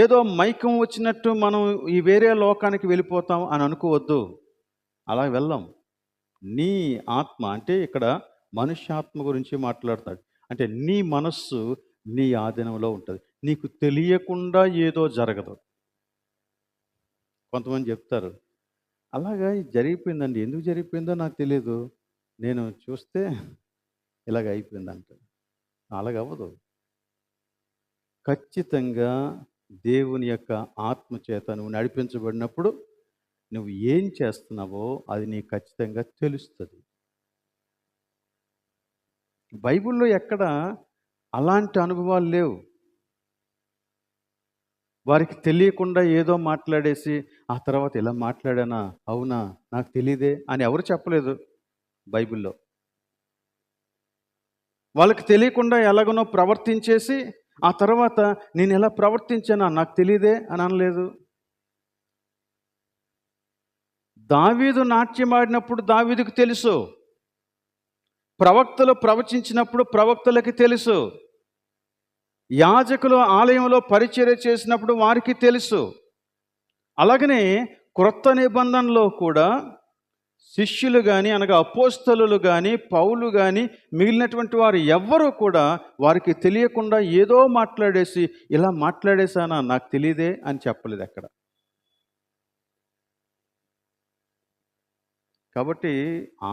ఏదో మైకం వచ్చినట్టు మనం ఈ వేరే లోకానికి వెళ్ళిపోతాం అని అనుకోవద్దు. అలా వెళ్ళాం. నీ ఆత్మ అంటే ఇక్కడ మనుష్యాత్మ గురించి మాట్లాడతాడు. అంటే నీ మనస్సు నీ ఆధీనంలో ఉంటుంది. నీకు తెలియకుండా ఏదో జరగదు. కొంతమంది చెప్తారు, అలాగా జరిగిపోయిందండి, ఎందుకు జరిగిపోయిందో నాకు తెలియదు, నేను చూస్తే ఇలాగ అయిపోయిందంట. అలాగవ్వదు. ఖచ్చితంగా దేవుని యొక్క ఆత్మచేత నువ్వు నడిపించబడినప్పుడు నువ్వు ఏం చేస్తున్నావో అది నీకు ఖచ్చితంగా తెలుస్తుంది. బైబిల్లో ఎక్కడ అలాంటి అనుభవాలు లేవు. వారికి తెలియకుండా ఏదో మాట్లాడేసి ఆ తర్వాత ఇలా మాట్లాడానా, అవునా, నాకు తెలియదే అని ఎవరు చెప్పలేదు బైబిల్లో. వాళ్ళకి తెలియకుండా ఎలాగనో ప్రవర్తించేసి ఆ తర్వాత నేను ఎలా ప్రవర్తించానా నాకు తెలియదే అని అనలేదు. దావీదు నాట్యం ఆడినప్పుడు దావీదుకు తెలుసు, ప్రవక్తలు ప్రవచించినప్పుడు ప్రవక్తలకి తెలుసు, యాజకులు ఆలయంలో పరిచర్య చేసినప్పుడు వారికి తెలుసు. అలాగనే క్రొత్త నిబంధనలో కూడా శిష్యులు కానీ అనగా అపోస్తలులు కానీ పౌలు కానీ మిగిలినటువంటి వారు ఎవ్వరూ కూడా వారికి తెలియకుండా ఏదో మాట్లాడేసి ఇలా మాట్లాడేశానా నాకు తెలియదే అని చెప్పలేదు ఎక్కడ. కాబట్టి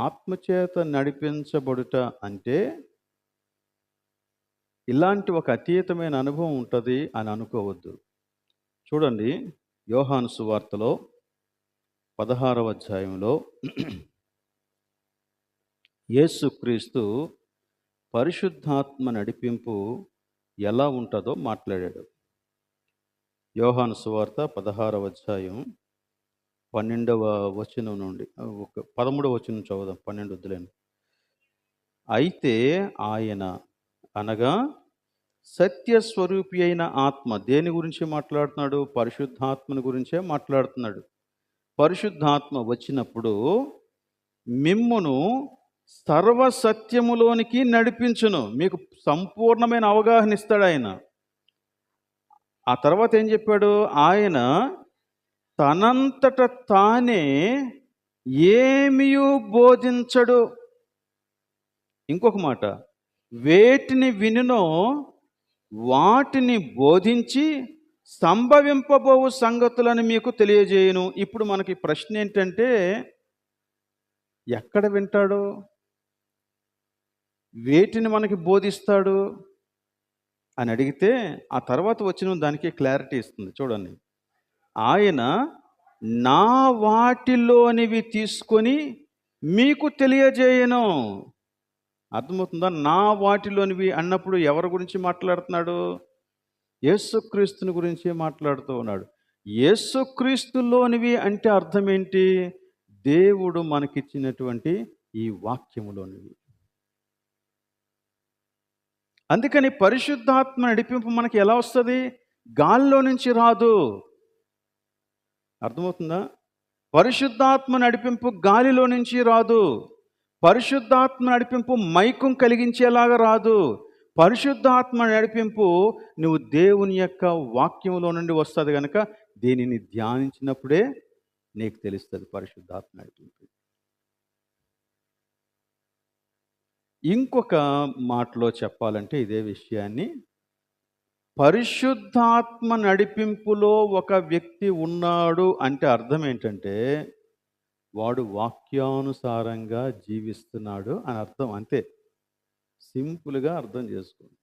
ఆత్మచేత నడిపించబడుట అంటే ఇలాంటి ఒక అతీతమైన అనుభవం ఉంటుంది అని అనుకోవద్దు. చూడండి, యోహాను సువార్తలో 16వ అధ్యాయంలో యేసుక్రీస్తు పరిశుద్ధాత్మ నడిపింపు ఎలా ఉంటుందో మాట్లాడాడు. యోహాను సువార్త 16వ అధ్యాయం 12వ వచనం నుండి 13వ వచనం చదువుదాం. 12 వద్దులేండి. అయితే ఆయన అనగా సత్యస్వరూపి అయిన ఆత్మ దేని గురించి మాట్లాడుతున్నాడు? పరిశుద్ధాత్మని గురించే మాట్లాడుతున్నాడు. పరిశుద్ధాత్మ వచ్చినప్పుడు మిమ్మును సర్వసత్యములోనికి నడిపించును. మీకు సంపూర్ణమైన అవగాహన ఇస్తాడు ఆయన. ఆ తర్వాత ఏం చెప్పాడు? ఆయన తనంతట తానే ఏమియూ బోధించడు. ఇంకొక మాట, వేటిని వినునో వాటిని బోధించి సంభవింపబోవు సంగతులను మీకు తెలియజేయును. ఇప్పుడు మనకి ప్రశ్న ఏంటంటే, ఎక్కడ వింటాడు? వేటిని మనకి బోధిస్తాడు అని అడిగితే ఆ తర్వాత వచ్చిన దానికి క్లారిటీ ఇస్తుంది. చూడండి, ఆయన నా వాటిలోనివి తీసుకొని మీకు తెలియజేయను. అర్థమవుతుందా? నా వాటిలోనివి అన్నప్పుడు ఎవరి గురించి మాట్లాడుతున్నాడు? యేసుక్రీస్తుని గురించి మాట్లాడుతూ ఉన్నాడు. యేసుక్రీస్తులోనివి అంటే అర్థం ఏంటి? దేవుడు మనకిచ్చినటువంటి ఈ వాక్యములోనివి. అందుకని పరిశుద్ధాత్మ నడిపింపు మనకి ఎలా వస్తుంది? గాలిలో నుంచి రాదు. అర్థమవుతుందా? పరిశుద్ధాత్మ నడిపింపు గాలిలో నుంచి రాదు. పరిశుద్ధాత్మ నడిపింపు మైకం కలిగించేలాగా రాదు. పరిశుద్ధాత్మ నడిపింపు నువ్వు దేవుని యొక్క వాక్యంలో నుండి వస్తుంది కనుక దీనిని ధ్యానించినప్పుడే నీకు తెలుస్తుంది పరిశుద్ధాత్మ నడిపింపు. ఇంకొక మాటలో చెప్పాలంటే ఇదే విషయాన్ని, పరిశుద్ధాత్మ నడిపింపులో ఒక వ్యక్తి ఉన్నాడు అంటే అర్థం ఏంటంటే వాడు వాక్యానుసారంగా జీవిస్తున్నాడు అని అర్థం. అంతే, సింపుల్గా అర్థం చేసుకోండి.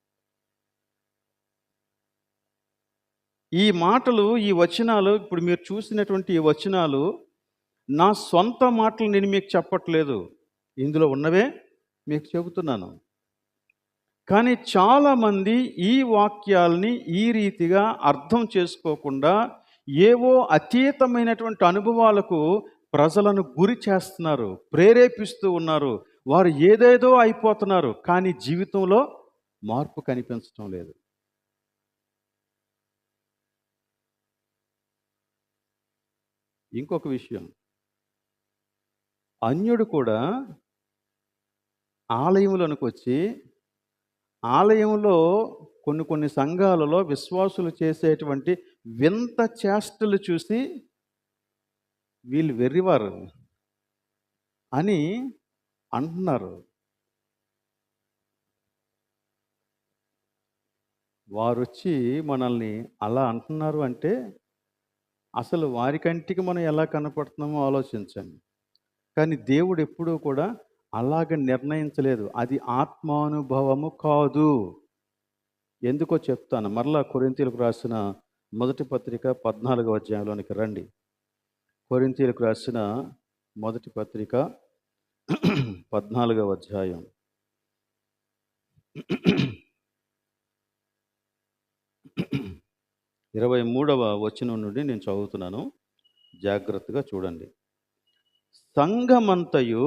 ఈ మాటలు, ఈ వచనాలు, ఇప్పుడు మీరు చూసినటువంటి ఈ వచనాలు నా సొంత మాటలు నేను మీకు చెప్పట్లేదు, ఇందులో ఉన్నవే మీకు చెబుతున్నాను. కానీ చాలామంది ఈ వాక్యాల్ని ఈ రీతిగా అర్థం చేసుకోకుండా ఏవో అతీతమైనటువంటి అనుభవాలకు ప్రజలను గురి చేస్తున్నారు, ప్రేరేపిస్తూ ఉన్నారు. వారు ఏదేదో అయిపోతున్నారు, కానీ జీవితంలో మార్పు కనిపించడం లేదు. ఇంకొక విషయం, అన్యుడు కూడా ఆలయంలోనికి వచ్చి ఆలయంలో కొన్ని సంఘాలలో విశ్వాసులు చేసేటువంటి వింత చేష్టలు చూసి వీళ్ళు వెర్రివారు అని అంటున్నారు. వారు వచ్చి మనల్ని అలా అంటున్నారు అంటే అసలు వారి కంటికి మనం ఎలా కనపడుతున్నామో ఆలోచించండి. కానీ దేవుడు ఎప్పుడూ కూడా అలాగ నిర్ణయించలేదు. అది ఆత్మానుభవము కాదు. ఎందుకో చెప్తాను. మరలా కొరింథీయులకు రాసిన మొదటి పత్రిక 14వ అధ్యాయంలోనికి రండి. కొరింథీయులకు రాసిన మొదటి పత్రిక 14వ అధ్యాయం 23వ వచనం నుండి నేను చదువుతున్నాను, జాగ్రత్తగా చూడండి. సంఘమంతయు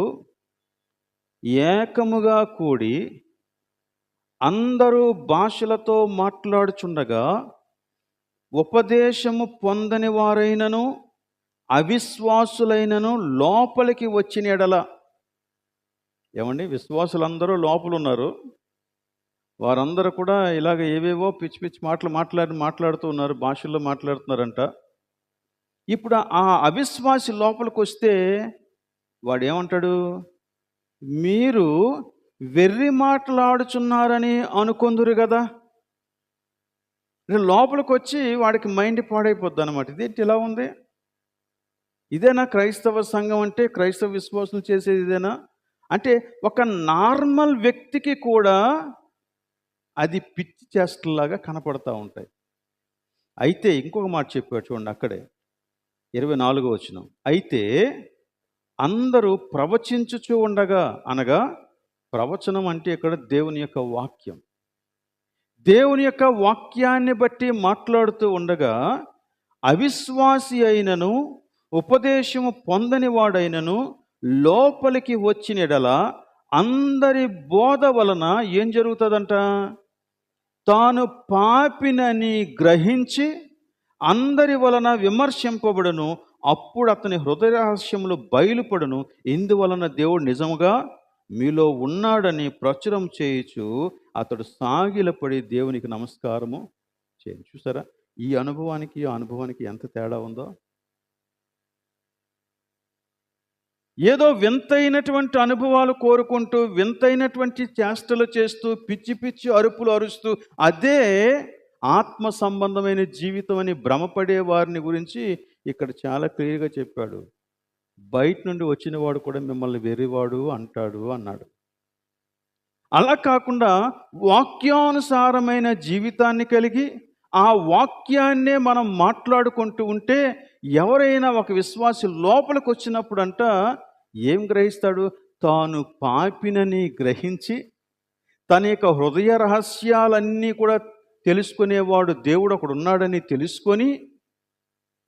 ఏకముగా కూడి అందరూ భాషలతో మాట్లాడుచుండగా ఉపదేశము పొందని వారైనను అవిశ్వాసులైనను లోపలికి వచ్చిన ఎడల. ఏమండి, విశ్వాసులందరూ లోపల ఉన్నారు, వారందరూ కూడా ఇలాగ ఏవేవో పిచ్చి పిచ్చి మాట్లాడుతూ ఉన్నారు, భాషల్లో మాట్లాడుతున్నారంట. ఇప్పుడు ఆ అవిశ్వాసి లోపలికి వస్తే వాడు ఏమంటాడు? మీరు వెర్రి మాట్లాడుచున్నారని అనుకొందురు కదా. లోపలికి వచ్చి వాడికి మైండ్ పాడైపోద్ది అనమాట. ఇదేంటి ఇలా ఉంది? ఇదేనా క్రైస్తవ సంఘం అంటే? క్రైస్తవ విశ్వాసులు చేసేది ఇదేనా అంటే? ఒక నార్మల్ వ్యక్తికి కూడా అది పిచ్చి చేష్టలాగా కనపడతా ఉంటాయి. అయితే ఇంకొక మాట చెప్పాడు చూడండి, అక్కడే 24వ వచనం. అయితే అందరూ ప్రవచించుచూ ఉండగా, అనగా ప్రవచనం అంటే ఇక్కడ దేవుని యొక్క వాక్యం. దేవుని యొక్క వాక్యాన్ని బట్టి మాట్లాడుతూ ఉండగా, అవిశ్వాసి అయినను ఉపదేశము పొందని వాడైనను లోపలికి వచ్చిన యెడల అందరి బోధ వలన ఏం జరుగుతుందంట? తాను పాపినని గ్రహించి అందరి వలన విమర్శింపబడును. అప్పుడు అతని హృదయ రహస్యములు బయలుపడును. ఇందువలన దేవుడు నిజముగా మీలో ఉన్నాడని ప్రచురం చేయుచు అతడు సాగిలపడి దేవునికి నమస్కారము చేయను. చూసారా, ఈ అనుభవానికి ఆ అనుభవానికి ఎంత తేడా ఉందో. ఏదో వింతైనటువంటి అనుభవాలు కోరుకుంటూ, వింతైనటువంటి చేష్టలు చేస్తూ, పిచ్చి పిచ్చి అరుపులు అరుస్తూ, అదే ఆత్మ సంబంధమైన జీవితం అని భ్రమపడే వారిని గురించి ఇక్కడ చాలా క్లియర్గా చెప్పాడు. బయట నుండి వచ్చిన వాడు కూడా మిమ్మల్ని వెర్రివాడు అంటాడు అన్నాడు. అలా కాకుండా వాక్యానుసారమైన జీవితాన్ని కలిగి ఆ వాక్యాన్నే మనం మాట్లాడుకుంటూ ఉంటే, ఎవరైనా ఒక విశ్వాసి లోపలికి వచ్చినప్పుడంట ఏం గ్రహిస్తాడు? తాను పాపినని గ్రహించి తన యొక్క హృదయ రహస్యాలన్నీ కూడా తెలుసుకునేవాడు దేవుడు ఒకడు ఉన్నాడని తెలుసుకొని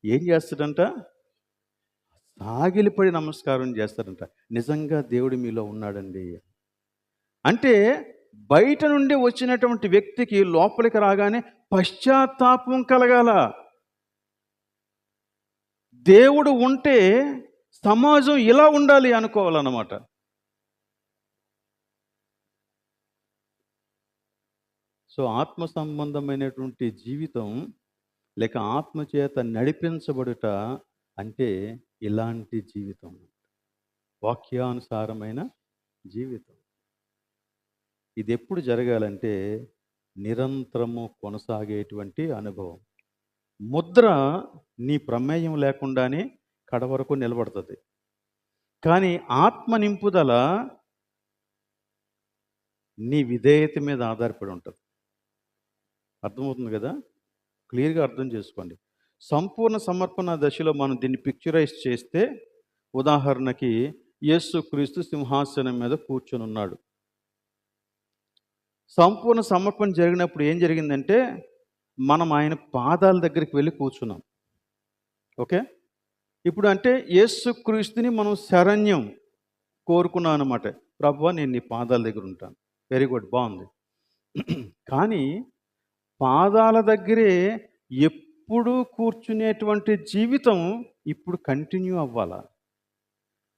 ఏం చేస్తాడంట? సాగిలిపడి నమస్కారం చేస్తాడంట. నిజంగా దేవుడు మీలో ఉన్నాడండి అంటే, బయట నుండి వచ్చినటువంటి వ్యక్తికి లోపలికి రాగానే పశ్చాత్తాపం కలగాల. దేవుడు ఉంటే సమాజం ఇలా ఉండాలి అనుకోవాలన్నమాట. సో ఆత్మ సంబంధమైనటువంటి జీవితం లేక ఆత్మచేత నడిపించబడుట అంటే ఇలాంటి జీవితం, వాక్యానుసారమైన జీవితం. ఇది ఎప్పుడు జరగాలంటే నిరంతరము కొనసాగేటువంటి అనుభవం. ముద్ర నీ ప్రమేయం లేకుండానే కడవరకు నిలబడుతుంది. కానీ ఆత్మ నింపుదల నీ విధేయత మీద ఆధారపడి ఉంటుంది. అర్థమవుతుంది కదా? క్లియర్గా అర్థం చేసుకోండి. సంపూర్ణ సమర్పణ దశలో మనం దీన్ని పిక్చరైజ్ చేస్తే, ఉదాహరణకి యేసుక్రీస్తు సింహాసనం మీద కూర్చొని ఉన్నాడు. సంపూర్ణ సమర్పణ జరిగినప్పుడు ఏం జరిగిందంటే, మనం ఆయన పాదాల దగ్గరికి వెళ్ళి కూర్చున్నాం. ఓకే, ఇప్పుడు అంటే యేసుక్రీస్తుని మనం శరణ్యం కోరుకున్నాం అనమాట. ప్రభువా, నేను నీ పాదాల దగ్గర ఉంటాను. వెరీ గుడ్, బాగుంది. కానీ పాదాల దగ్గరే ఎప్పుడు కూర్చునేటువంటి జీవితం ఇప్పుడు కంటిన్యూ అవ్వాలా?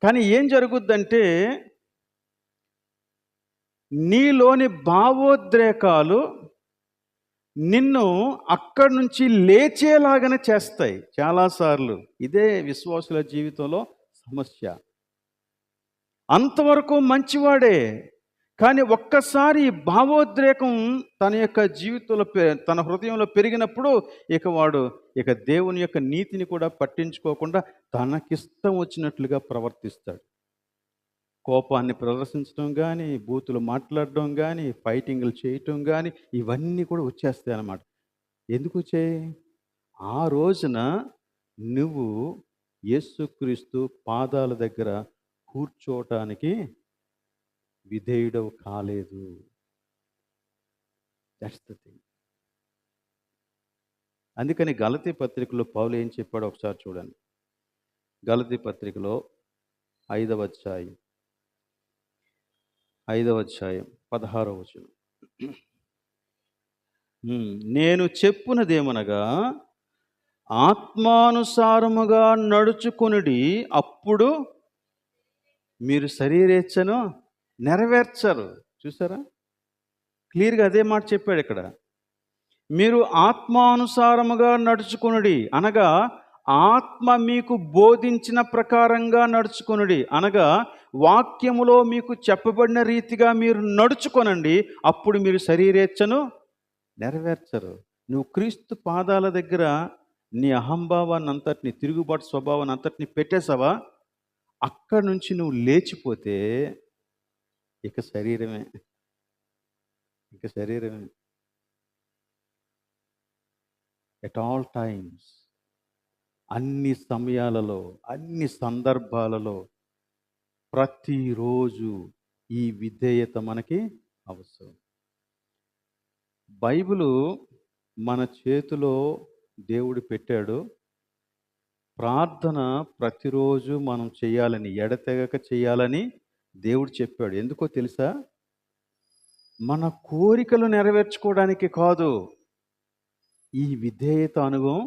కానీ ఏం జరుగుద్దంటే, నీలోని భావోద్రేకాలు నిన్ను అక్కడి నుంచి లేచేలాగానే చేస్తాయి చాలాసార్లు. ఇదే విశ్వాసుల జీవితంలో సమస్య. అంతవరకు మంచివాడే, కానీ ఒక్కసారి భావోద్రేకం తన యొక్క జీవితంలో తన హృదయంలో పెరిగినప్పుడు వాడు దేవుని యొక్క నీతిని కూడా పట్టించుకోకుండా తనకిష్టం వచ్చినట్లుగా ప్రవర్తిస్తాడు. కోపాన్ని ప్రదర్శించడం కానీ, బూతులు మాట్లాడడం కానీ, ఫైటింగ్లు చేయటం కానీ, ఇవన్నీ కూడా వచ్చేస్తాయి అన్నమాట. ఎందుకు వచ్చాయి? ఆ రోజున నువ్వు యేసుక్రీస్తు పాదాల దగ్గర కూర్చోవటానికి విధేయుడవు కాలేదు. That's the thing. అందుకని గలతీ పత్రికలో పౌలు ఏం చెప్పాడో ఒకసారి చూడండి. గలతీ పత్రికలో 5వ అధ్యాయం 16వ వచనం. నేను చెప్పునదేమనగా, ఆత్మానుసారముగా నడుచుకొనుడి, అప్పుడు మీరు శరీరేచ్ఛను నెరవేర్చరు. చూసారా, క్లియర్గా అదే మాట చెప్పాడు ఇక్కడ. మీరు ఆత్మానుసారముగా నడుచుకొనుడి అనగా, ఆత్మ మీకు బోధించిన ప్రకారంగా నడుచుకొనుడి అనగా, వాక్యములో మీకు చెప్పబడిన రీతిగా మీరు నడుచుకొనండి. అప్పుడు మీరు శరీరేచ్ఛను నెరవేర్చరు. నువ్వు క్రీస్తు పాదాల దగ్గర నీ అహంభావాన్ని అంతటిని, తిరుగుబాటు స్వభావాన్ని అంతటిని పెట్టేసావా, అక్కడి నుంచి నువ్వు లేచిపోతే ఇక శరీరమే. ఎట్ ఆల్ టైమ్స్, అన్ని సమయాలలో, అన్ని సందర్భాలలో, ప్రతిరోజు ఈ విధేయత మనకి అవసరం. బైబిలు మన చేతిలో దేవుడు పెట్టాడు. ప్రార్థన ప్రతిరోజు మనం చేయాలని, ఎడతెగక చేయాలని దేవుడు చెప్పాడు. ఎందుకో తెలుసా? మన కోరికలు నెరవేర్చుకోవడానికి కాదు, ఈ విధేయత అనుభవం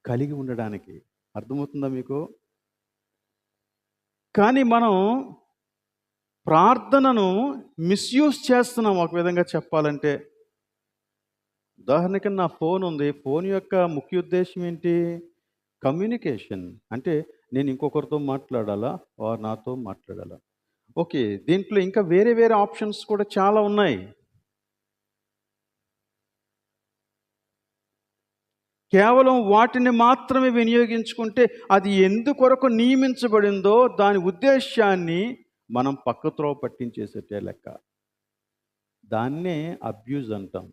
కలిగి ఉండడానికి. అర్థమవుతుందా మీకు? కానీ మనం ప్రార్థనను మిస్యూజ్ చేస్తున్నాం ఒక విధంగా చెప్పాలంటే. ఉదాహరణకి నా ఫోన్ ఉంది. ఫోన్ యొక్క ముఖ్య ఉద్దేశం ఏంటి? కమ్యూనికేషన్. అంటే నేను ఇంకొకరితో మాట్లాడాలా, వారు నాతో మాట్లాడాలా. ఓకే, దీంట్లో ఇంకా వేరే వేరే ఆప్షన్స్ కూడా చాలా ఉన్నాయి. కేవలం వాటిని మాత్రమే వినియోగించుకుంటే అది ఎందుకొరకు నియమించబడిందో దాని ఉద్దేశాన్ని మనం పక్కత్రోవ పట్టించేసేటే లెక్క. దాన్నే అబ్యూజ్ అంటాం.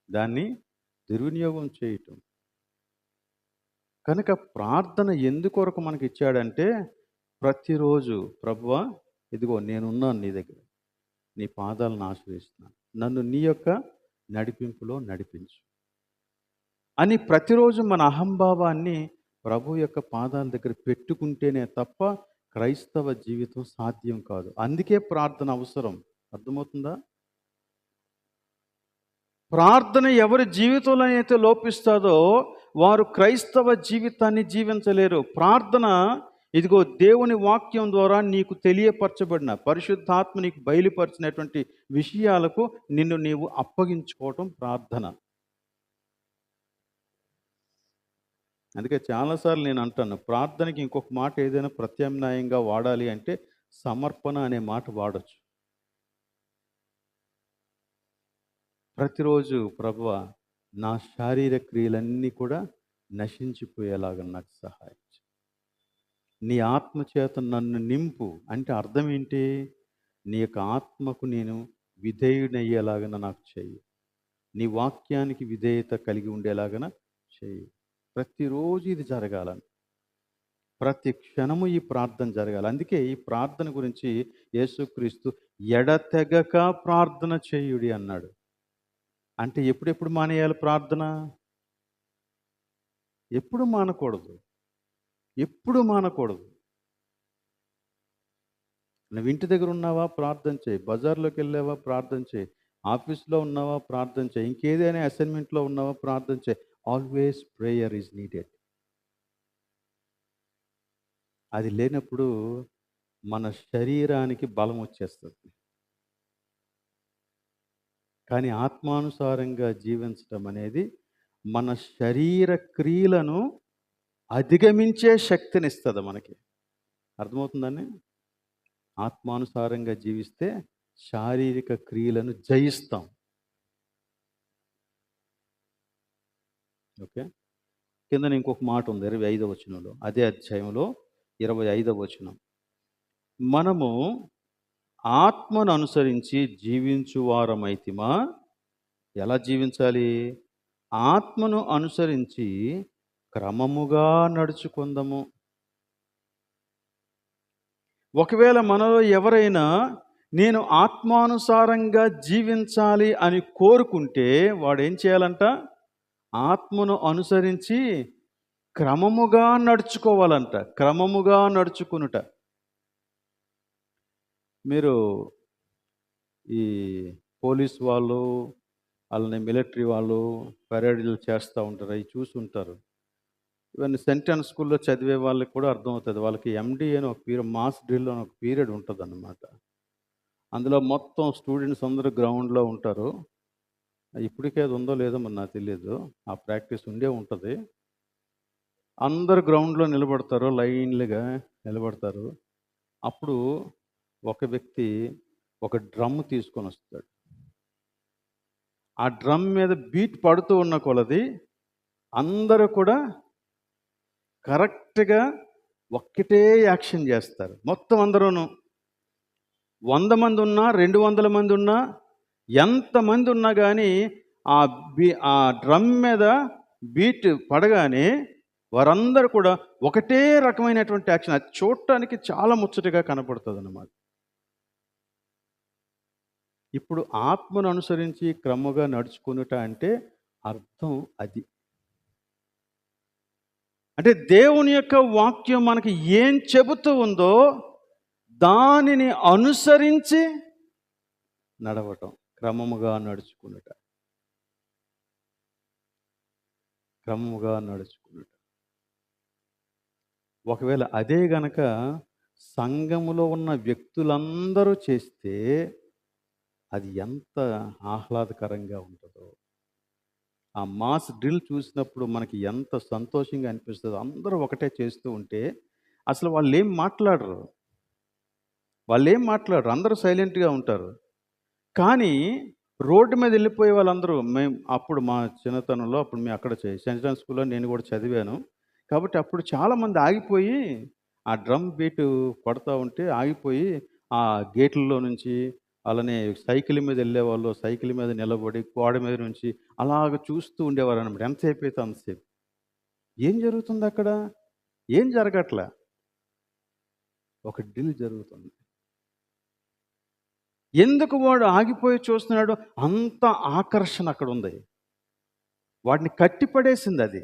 దాన్ని దుర్వినియోగం చేయటం. కనుక ప్రార్థన ఎందుకొరకు మనకి ఇచ్చాడంటే, ప్రతిరోజు ప్రభువా ఇదిగో నేనున్నాను నీ దగ్గర, నీ పాదాలను ఆశ్రయిస్తున్నాను, నన్ను నీ యొక్క నడిపింపులో నడిపించు అని ప్రతిరోజు మన అహంభావాన్ని ప్రభు యొక్క పాదాల దగ్గర పెట్టుకుంటేనే తప్ప క్రైస్తవ జీవితం సాధ్యం కాదు. అందుకే ప్రార్థన అవసరం. అర్థమవుతుందా? ప్రార్థన ఎవరి జీవితంలో అయితే లోపిస్తుందో వారు క్రైస్తవ జీవితాన్ని జీవించలేరు. ప్రార్థన ఇదిగో దేవుని వాక్యం ద్వారా నీకు తెలియపరచబడిన, పరిశుద్ధాత్మ నీకు బయలుపరిచినటువంటి విషయాలకు నిన్ను నీవు అప్పగించుకోవటం ప్రార్థన. అందుకే చాలాసార్లు నేను అంటాను, ప్రార్థనకి ఇంకొక మాట ఏదైనా ప్రత్యామ్నాయంగా వాడాలి అంటే సమర్పణ అనే మాట వాడచ్చు. ప్రతిరోజు ప్రభువా నా శారీర క్రియలన్నీ కూడా నశించిపోయేలాగా నాకు సహాయించు, నీ ఆత్మచేత నన్ను నింపు. అంటే అర్థం ఏంటి? నీ యొక్క ఆత్మకు నేను విధేయుడయ్యేలాగా నాకు చెయ్యి, నీ వాక్యానికి విధేయత కలిగి ఉండేలాగా చెయ్యి. ప్రతిరోజు ఇది జరగాలని, ప్రతి క్షణము ఈ ప్రార్థన జరగాలి. అందుకే ఈ ప్రార్థన గురించి యేసుక్రీస్తు ఎడతెగక ప్రార్థన చేయుడి అన్నాడు. అంటే ఎప్పుడెప్పుడు మానేయాలి ప్రార్థన? ఎప్పుడు మానకూడదు, ఎప్పుడు మానకూడదు. నువ్వు ఇంటి దగ్గర ఉన్నావా ప్రార్థన చేయి, బజార్లోకి వెళ్ళావా ప్రార్థన చేయి, ఆఫీస్లో ఉన్నావా ప్రార్థన చేయి, ఇంకేదైనా అసైన్మెంట్లో ఉన్నావా ప్రార్థన చేయి. Always prayer is needed. అది లేనప్పుడు మన శరీరానికి బలం వచ్చేస్తుంది. కానీ ఆత్మానుసారంగా జీవించటం అనేది మన శరీర క్రియలను అధిగమించే శక్తినిస్తుంది మనకి. అర్థమవుతుందని? ఆత్మానుసారంగా జీవిస్తే శారీరక క్రియలను జయిస్తాం. ఓకే, కింద ఇంకొక మాట ఉంది 25వ వచనంలో, అదే అధ్యాయంలో 25వ వచనం. మనము ఆత్మను అనుసరించి జీవించువారమైతిమా. ఎలా జీవించాలి? ఆత్మను అనుసరించి క్రమముగా నడుచుకుందాము. ఒకవేళ మనలో ఎవరైనా నేను ఆత్మానుసారంగా జీవించాలి అని కోరుకుంటే వాడు ఏం చేయాలంట? ఆత్మను అనుసరించి క్రమముగా నడుచుకోవాలంట. క్రమముగా నడుచుకునుట. మీరు ఈ పోలీస్ వాళ్ళు, అలానే మిలిటరీ వాళ్ళు పరేడ్లు చేస్తూ ఉంటారు, అవి చూసి ఉంటారు. ఇవన్నీ సెంటెన్స్ స్కూల్లో చదివే వాళ్ళకి కూడా అర్థమవుతుంది. వాళ్ళకి ఎండి అని ఒక పీరియడ్, మాస్ డ్రిల్ అని ఒక పీరియడ్ ఉంటుంది అన్నమాట. అందులో మొత్తం స్టూడెంట్స్ అందరూ గ్రౌండ్లో ఉంటారు. ఇప్పటికే అది ఉందో లేదో మరి నాకు తెలియదు, ఆ ప్రాక్టీస్ ఉండే ఉంటుంది. అందరు గ్రౌండ్లో నిలబడతారు, లైన్లుగా నిలబడతారు. అప్పుడు ఒక వ్యక్తి ఒక డ్రమ్ తీసుకొని వస్తాడు. ఆ డ్రమ్ మీద బీట్ పడుతూ ఉన్న కొలది అందరూ కూడా కరెక్ట్గా ఒక్కటే యాక్షన్ చేస్తారు. మొత్తం అందరూను 100 మంది ఉన్నా, 200 మంది ఉన్నా, ఎంతమంది ఉన్నా కానీ ఆ డ్రమ్ మీద బీట్ పడగానే వారందరూ కూడా ఒకటే రకమైనటువంటి యాక్షన్. అది చూడటానికి చాలా ముచ్చటగా కనపడుతుందన్నమాట. ఇప్పుడు ఆత్మను అనుసరించి క్రమముగా నడుచుకొనుట అంటే అర్థం అది. అంటే దేవుని యొక్క వాక్యం మనకి ఏం చెబుతూ ఉందో దానిని అనుసరించి నడవటం, క్రమముగా నడుచుకొనుట. క్రమముగా నడుచుకొనుట. ఒకవేళ అదే గనక సంఘములో ఉన్న వ్యక్తులందరూ చేస్తే అది ఎంత ఆహ్లాదకరంగా ఉంటుందో. ఆ మాస్ డ్రిల్ చూసినప్పుడు మనకి ఎంత సంతోషంగా అనిపిస్తుందో. అందరూ ఒకటే చేస్తూ ఉంటే అసలు వాళ్ళేం మాట్లాడరు. అందరూ సైలెంట్‌గా ఉంటారు. కానీ రోడ్డు మీద వెళ్ళిపోయే వాళ్ళందరూ అప్పుడు మా చిన్నతనంలో అప్పుడు మేము అక్కడ సెయింట్ జాన్ స్కూల్‌లో నేను కూడా చదివాను. కాబట్టి అప్పుడు చాలామంది ఆగిపోయి ఆ డ్రమ్ బీటు కొడతా ఉంటే ఆగిపోయి ఆ గేట్లలో నుంచి అలానే సైకిల్ మీద వెళ్ళేవాళ్ళు సైకిల్ మీద నిలబడి గోడ మీద నుంచి అలాగ చూస్తూ ఉండేవారనమాట. ఎంతసేపు అయితే అంతసేపు. ఏం జరుగుతుంది అక్కడ? ఏం జరగట్లే. ఒక డ్రిల్ జరుగుతుంది. ఎందుకు వాడు ఆగిపోయి చూస్తున్నాడు? అంత ఆకర్షణ అక్కడ ఉంది. వాడిని కట్టిపడేసింది అది.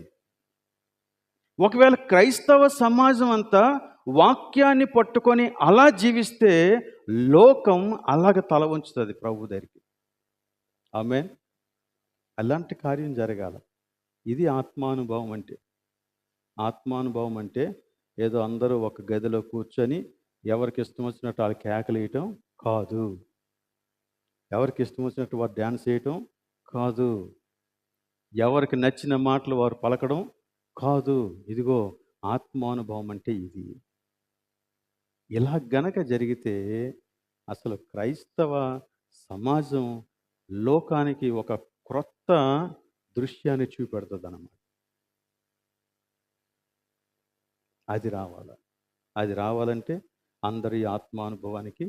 ఒకవేళ క్రైస్తవ సమాజం అంతా వాక్యాన్ని పట్టుకొని అలా జీవిస్తే లోకం అలాగ తల వంచుతుంది ప్రభు దగ్గరికి. ఆమేన్. అలాంటి కార్యం జరగాల. ఇది ఆత్మానుభవం అంటే. ఆత్మానుభవం అంటే ఏదో అందరూ ఒక గదిలో కూర్చొని ఎవరికి ఇష్టం వచ్చినట్టు వాళ్ళు కేకలేయటం కాదు. ఎవరికి ఇష్టం వచ్చినట్టు వారు డ్యాన్స్ చేయటం కాదు. ఎవరికి నచ్చిన మాటలు వారు పలకడం కాదు. ఇదిగో ఆత్మానుభవం అంటే ఇది. ఇలా గనక జరిగితే అసలు క్రైస్తవ సమాజం లోకానికి ఒక క్రొత్త దృశ్యాన్ని చూపెడుతుందన్నమాట. అది రావాల. అది రావాలంటే అందరి ఆత్మానుభవానికి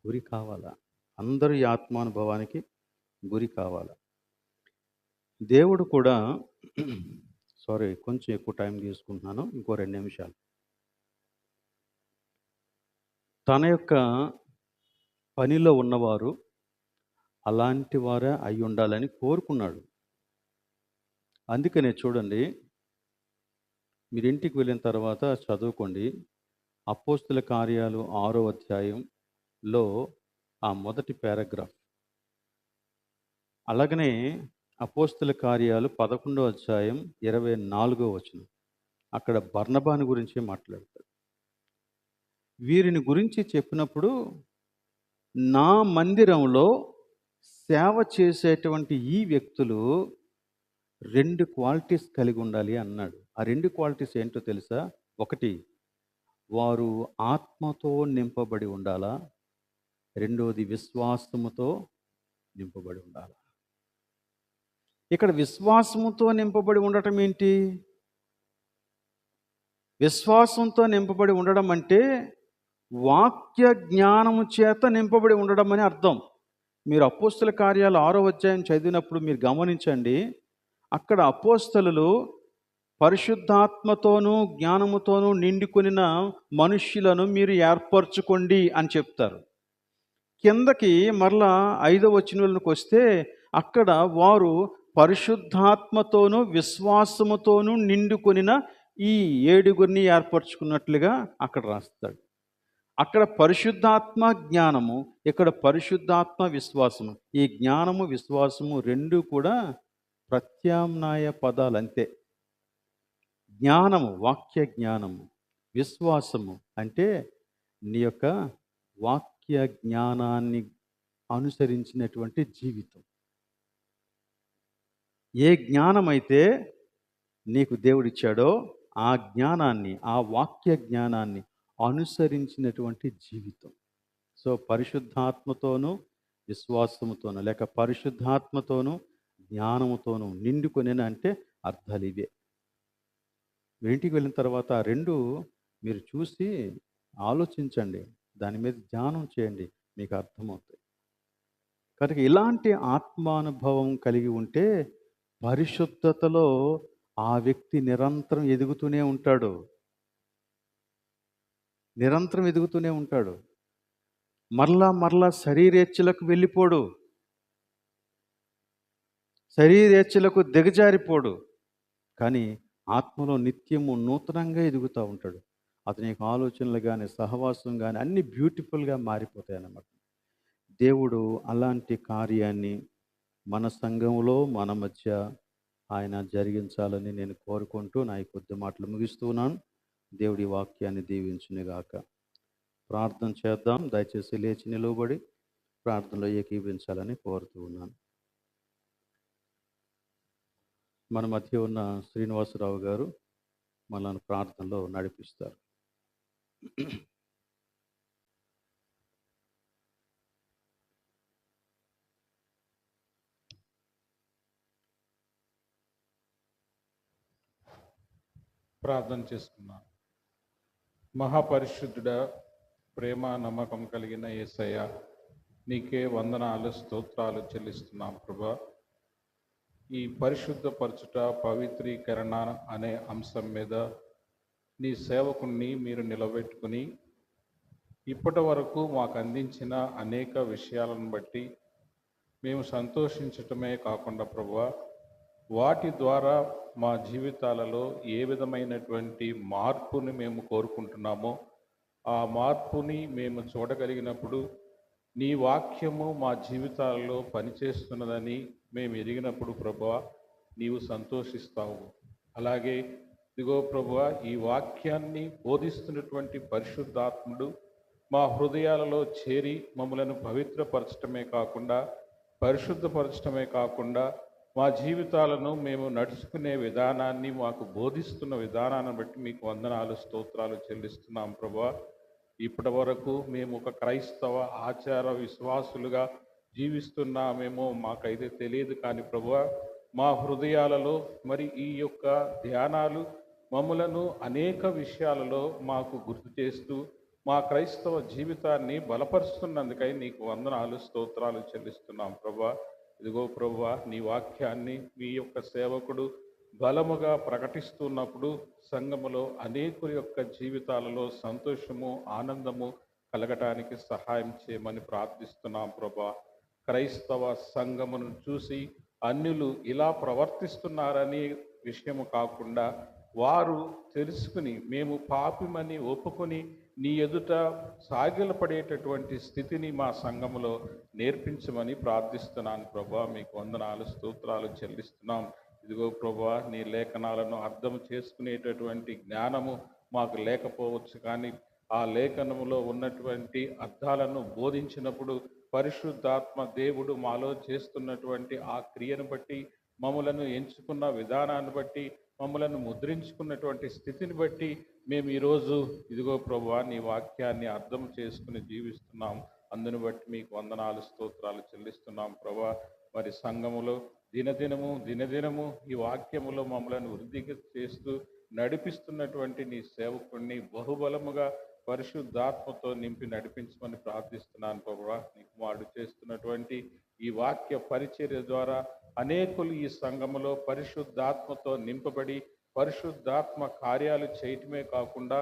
గురి కావాలా. అందరూ ఈ ఆత్మానుభవానికి గురి కావాలా. దేవుడు కూడా కొంచెం ఎక్కువ టైం తీసుకుంటున్నాను. ఇంకో 2 నిమిషాలు. తన యొక్క పనిలో ఉన్నవారు అలాంటి వారే అయి ఉండాలని కోరుకున్నాడు. అందుకనే చూడండి, మీరు ఇంటికి వెళ్ళిన తర్వాత చదువుకోండి. అపోస్తుల కార్యాలు 6వ అధ్యాయంలో ఆ మొదటి పారాగ్రాఫ్. అలాగనే అపోస్తుల కార్యాలు 11వ అధ్యాయం 24వ వచనం. అక్కడ బర్నబాను గురించి మాట్లాడతాడు. వీరిని గురించి చెప్పినప్పుడు నా మందిరంలో సేవ చేసేటువంటి ఈ వ్యక్తులు 2 క్వాలిటీస్ కలిగి ఉండాలి అన్నాడు. ఆ 2 క్వాలిటీస్ ఏంటో తెలుసా? 1, వారు ఆత్మతో నింపబడి ఉండాలా. 2వది విశ్వాసముతో నింపబడి ఉండాలా. ఇక్కడ విశ్వాసముతో నింపబడి ఉండటం ఏంటి? విశ్వాసంతో నింపబడి ఉండడం అంటే వాక్య జ్ఞానము చేత నింపబడి ఉండడం అని అర్థం. మీరు అపోస్తుల కార్యాలు 6వ అధ్యాయం చదివినప్పుడు మీరు గమనించండి. అక్కడ అపోస్తలులు పరిశుద్ధాత్మతోనూ జ్ఞానముతోనూ నిండుకొనిన మనుష్యులను మీరు ఏర్పరచుకోండి అని చెప్తారు. కిందకి మరలా 5వ వచనంలోకి వస్తే అక్కడ వారు పరిశుద్ధాత్మతోనూ విశ్వాసముతోనూ నిండుకొనిన ఈ 7గురిని ఏర్పరచుకున్నట్లుగా అక్కడ రాస్తాడు. అక్కడ పరిశుద్ధాత్మ జ్ఞానము, ఇక్కడ పరిశుద్ధాత్మ విశ్వాసము. ఈ జ్ఞానము విశ్వాసము 2 కూడా ప్రత్యామ్నాయ పదాలు అంతే. జ్ఞానము వాక్య జ్ఞానము, విశ్వాసము అంటే నీ యొక్క వాక్య జ్ఞానాన్ని అనుసరించినటువంటి జీవితం. ఏ జ్ఞానమైతే నీకు దేవుడిచ్చాడో ఆ జ్ఞానాన్ని, ఆ వాక్య జ్ఞానాన్ని అనుసరించినటువంటి జీవితం. సో పరిశుద్ధాత్మతోనూ విశ్వాసముతోనూ లేక పరిశుద్ధాత్మతోనూ జ్ఞానముతోనూ నిండుకొనిన అంటే అర్థాలు ఇవే. ఇంటికి వెళ్ళిన తర్వాత 2 మీరు చూసి ఆలోచించండి. దాని మీద ధ్యానం చేయండి. మీకు అర్థమవుతాయి. కనుక ఇలాంటి ఆత్మానుభవం కలిగి ఉంటే పరిశుద్ధతలో ఆ వ్యక్తి నిరంతరం ఎదుగుతూనే ఉంటాడు. నిరంతరం ఎదుగుతూనే ఉంటాడు. మరలా శరీరేచ్ఛలకు వెళ్ళిపోడు. శరీరేచ్ఛలకు దిగజారిపోడు. కానీ ఆత్మలో నిత్యము నూతనంగా ఎదుగుతూ ఉంటాడు. అతని యొక్క ఆలోచనలు కానీ, సహవాసం కానీ అన్నీ బ్యూటిఫుల్గా మారిపోతాయన్నమాట. దేవుడు అలాంటి కార్యాన్ని మన సంఘంలో, మన మధ్య ఆయన జరిగించాలని నేను కోరుకుంటూ నా ఈ కొద్ది మాటలు ముగిస్తున్నాను. దేవుడి వాక్యాన్ని దీవించునుగాక. ప్రార్థన చేద్దాం. దయచేసి లేచి నిలువబడి ప్రార్థనలో ఏకీభవించాలని కోరుతూ ఉన్నాను. మన మధ్య ఉన్న శ్రీనివాసరావు గారు మనల్ని ప్రార్థనలో నడిపిస్తారు. ప్రార్థన చేసుకున్నాను. మహాపరిశుద్ధుడా, ప్రేమ నమ్మకం కలిగిన యేసయ్య, నీకే వందనాలు స్తోత్రాలు చెల్లిస్తున్నాం ప్రభా. ఈ పరిశుద్ధపరచుట, పవిత్రీకరణ అనే అంశం మీద నీ సేవకుణ్ణి మీరు నిలబెట్టుకుని ఇప్పటి వరకు మాకు అందించిన అనేక విషయాలను బట్టి మేము సంతోషించటమే కాకుండా ప్రభువా, వాటి ద్వారా మా జీవితాలలో ఏ విధమైనటువంటి మార్పుని మేము కోరుకుంటున్నామో ఆ మార్పుని మేము చూడగలిగినప్పుడు నీ వాక్యము మా జీవితాలలో పనిచేస్తున్నదని మేము ఎరిగినప్పుడు ప్రభువా, నీవు సంతోషిస్తావు. అలాగే ఇదిగో ప్రభువా, ఈ వాక్యాన్ని బోధిస్తున్నటువంటి పరిశుద్ధాత్ముడు మా హృదయాలలో చేరి మమ్మలను పవిత్రపరచటమే కాకుండా, పరిశుద్ధపరచటమే కాకుండా, మా జీవితాలను మేము నడుచుకునే విధానాన్ని మాకు బోధిస్తున్న విధానాన్ని బట్టి మీకు వందనాలు స్తోత్రాలు చెల్లిస్తున్నాం ప్రభువా. ఇప్పటి వరకు మేము ఒక క్రైస్తవ ఆచార విశ్వాసులుగా జీవిస్తున్నామేమో మాకైతే తెలియదు, కానీ ప్రభువా, మా హృదయాలలో మరి ఈ యొక్క ధ్యానాలు మమ్మలను అనేక విషయాలలో మాకు గుర్తు చేస్తూ మా క్రైస్తవ జీవితాన్ని బలపరుస్తున్నందుకై నీకు వందనాలు స్తోత్రాలు చెల్లిస్తున్నాం ప్రభువా. ఇదిగో ప్రభువా, నీ వాక్యాన్ని మీ యొక్క సేవకుడు బలముగా ప్రకటిస్తున్నప్పుడు సంఘములో అనేకుల యొక్క జీవితాలలో సంతోషము, ఆనందము కలగటానికి సహాయం చేయమని ప్రార్థిస్తున్నాం ప్రభువా. క్రైస్తవ సంఘమును చూసి అన్యులు ఇలా ప్రవర్తిస్తున్నారని విషయము కాకుండా, వారు తెలుసుకుని మేము పాపిమని ఒప్పుకొని నీ ఎదుట సాగిలపడేటటువంటి స్థితిని మా సంఘములో నేర్పించమని ప్రార్థిస్తున్నాను ప్రభువా. మీకు వందనాలు స్తోత్రాలు చెల్లిస్తున్నాం. ఇదిగో ప్రభువా, నీ లేఖనాలను అర్థం చేసుకునేటటువంటి జ్ఞానము మాకు లేకపోవచ్చు, కానీ ఆ లేఖనములో ఉన్నటువంటి అర్థాలను బోధించినప్పుడు పరిశుద్ధాత్మ దేవుడు మాలో చేస్తున్నటువంటి ఆ క్రియను బట్టి, మమ్మలను ఎంచుకున్న విధానాన్ని బట్టి, మమ్మలను ముద్రించుకున్నటువంటి స్థితిని బట్టి మేము ఈరోజు ఇదిగో ప్రభువా నీ వాక్యాన్ని అర్థం చేసుకుని జీవిస్తున్నాం. అందుని బట్టి మీకు వందనాలు స్తోత్రాలు చెల్లిస్తున్నాం ప్రభువా. మరి సంఘములో దినదినము ఈ వాక్యములో మమ్మలను వృద్ధి చేస్తూ నడిపిస్తున్నటువంటి నీ సేవకుడిని బహుబలముగా పరిశుద్ధాత్మతో నింపి నడిపించమని ప్రార్థిస్తున్నాను ప్రభువా. నీ కుమారుడు చేస్తున్నటువంటి ఈ వాక్య పరిచర్య ద్వారా అనేకులు ఈ సంఘములో పరిశుద్ధాత్మతో నింపబడి పరిశుద్ధాత్మ కార్యాలు చేయటమే కాకుండా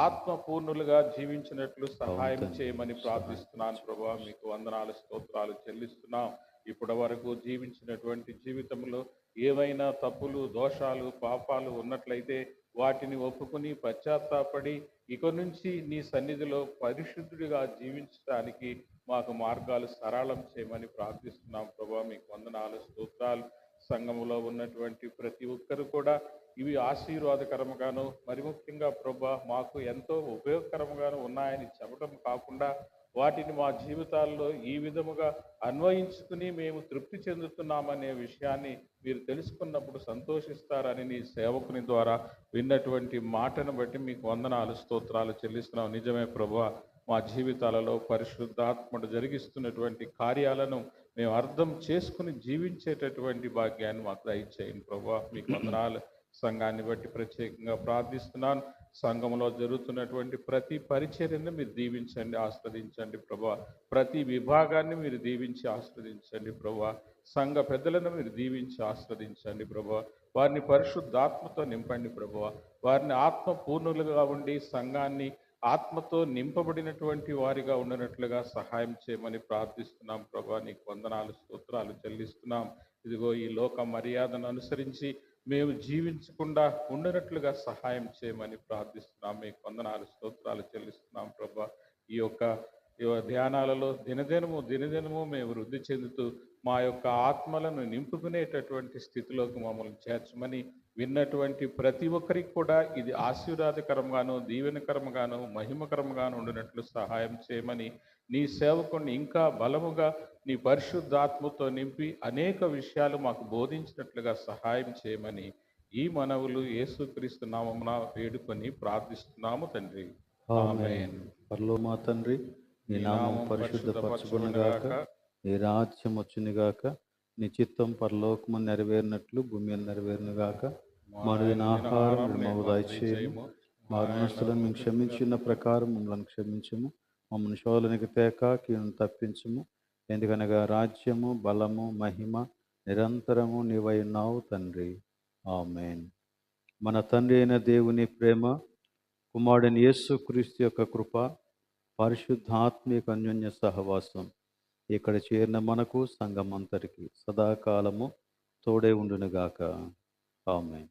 ఆత్మపూర్ణులుగా జీవించినట్లు సహాయం చేయమని ప్రార్థిస్తున్నాను ప్రభువా. మీకు వందనాలు స్తోత్రాలు చెల్లిస్తున్నాం. ఇప్పటి వరకు జీవించినటువంటి జీవితంలో ఏవైనా తప్పులు, దోషాలు, పాపాలు ఉన్నట్లయితే వాటిని ఒప్పుకుని పశ్చాత్తాపడి ఇక నుంచి నీ సన్నిధిలో పరిశుద్ధుడిగా జీవించడానికి మాకు మార్గాలు సరళం చేయమని ప్రార్థిస్తున్నాం ప్రభువా. మీకు వందనాలు స్తోత్రాలు. సంఘములో ఉన్నటువంటి ప్రతి ఒక్కరు కూడా ఇవి ఆశీర్వాదకరంగాను, మరి ముఖ్యంగా ప్రభువా మాకు ఎంతో ఉపయోగకరంగాను ఉన్నాయని చెప్పడం కాకుండా, వాటిని మా జీవితాల్లో ఈ విధముగా అన్వయించుకుని మేము తృప్తి చెందుతున్నామనే విషయాన్ని మీరు తెలుసుకున్నప్పుడు సంతోషిస్తారని నీ సేవకుని ద్వారా విన్నటువంటి మాటను బట్టి మీకు వందనాలు స్తోత్రాలు చెల్లిస్తున్నాం. నిజమే ప్రభువా, మా జీవితాలలో పరిశుద్ధాత్ముడు జరిగిస్తున్నటువంటి కార్యాలను మేము అర్థం చేసుకుని జీవించేటటువంటి భాగ్యాన్ని మాకు దయచేయండి ప్రభువా. మీకు వందనాలు. సంఘాన్ని బట్టి ప్రత్యేకంగా ప్రార్థిస్తున్నాను. సంఘంలో జరుగుతున్నటువంటి ప్రతి పరిచర్యను మీరు దీవించండి, ఆస్వాదించండి ప్రభా. ప్రతి విభాగాన్ని మీరు దీవించి ఆస్వాదించండి ప్రభా. సంఘ పెద్దలను మీరు దీవించి ఆస్వాదించండి ప్రభా. వారిని పరిశుద్ధాత్మతో నింపండి ప్రభా. వారిని ఆత్మ పూర్ణులుగా ఉండి సంఘాన్ని ఆత్మతో నింపబడినటువంటి వారిగా ఉండనట్లుగా సహాయం చేయమని ప్రార్థిస్తున్నాం ప్రభా. నీకు వందనాలు, స్తోత్రాలు చెల్లిస్తున్నాం. ఇదిగో ఈ లోక మర్యాదను అనుసరించి మేము జీవించకుండా ఉండనట్లుగా సహాయం చేయమని ప్రార్థిస్తున్నాం. మీకు వందనాలు, స్తోత్రాలు చెల్లిస్తున్నాం ప్రభా. ఈ యొక్క ధ్యానాలలో దినదినము మేము వృద్ధి చెందుతూ మా యొక్క ఆత్మలను నింపుకునేటటువంటి స్థితిలోకి మమ్మల్ని చేర్చమని, విన్నటువంటి ప్రతి ఒక్కరికి కూడా ఇది ఆశీర్వాదకరంగాను, దీవెనకరంగాను, మహిమకరంగాను ఉండినట్లు సహాయం చేయమని, నీ సేవకుని ఇంకా బలముగా నీ పరిశుద్ధాత్మతో నింపి అనేక విషయాలు మాకు బోధించినట్లుగా సహాయం చేయమని ఈ మనవులు యేసుక్రీస్తు నామమున వేడుకొని ప్రార్థిస్తున్నాము తండ్రి. ఆమేన్. పరలోక మా తండ్రి, నీ నామం పరిశుద్ధపరచబడునుగాక, నీ రాజ్యం వచ్చునుగాక, నీ చిత్తం పరలోకము నెరవేరినట్లు భూమి మీద నెరవేరునుగాక. మా అనుదిన ఆహారం మాకు దయచేయము, మా రుణస్తులను మేము క్షమించిన ప్రకారం మమ్మల్ని క్షమించము, మమ్మల్ని శోధనకి తేక కీడును తప్పించుము. ఎందుకనగా రాజ్యము, బలము, మహిమ నిరంతరము నీవై ఉన్నావు తండ్రి. ఆమేన్. మన తండ్రి అయిన దేవుని ప్రేమ, కుమారుడైన యేసుక్రీస్తు యొక్క కృప, పరిశుద్ధాత్మిక అన్యోన్య సహవాసం ఇక్కడ చేరిన మనకు సంఘమంతరికి సదాకాలము తోడే ఉండునుగాక. ఆమేన్.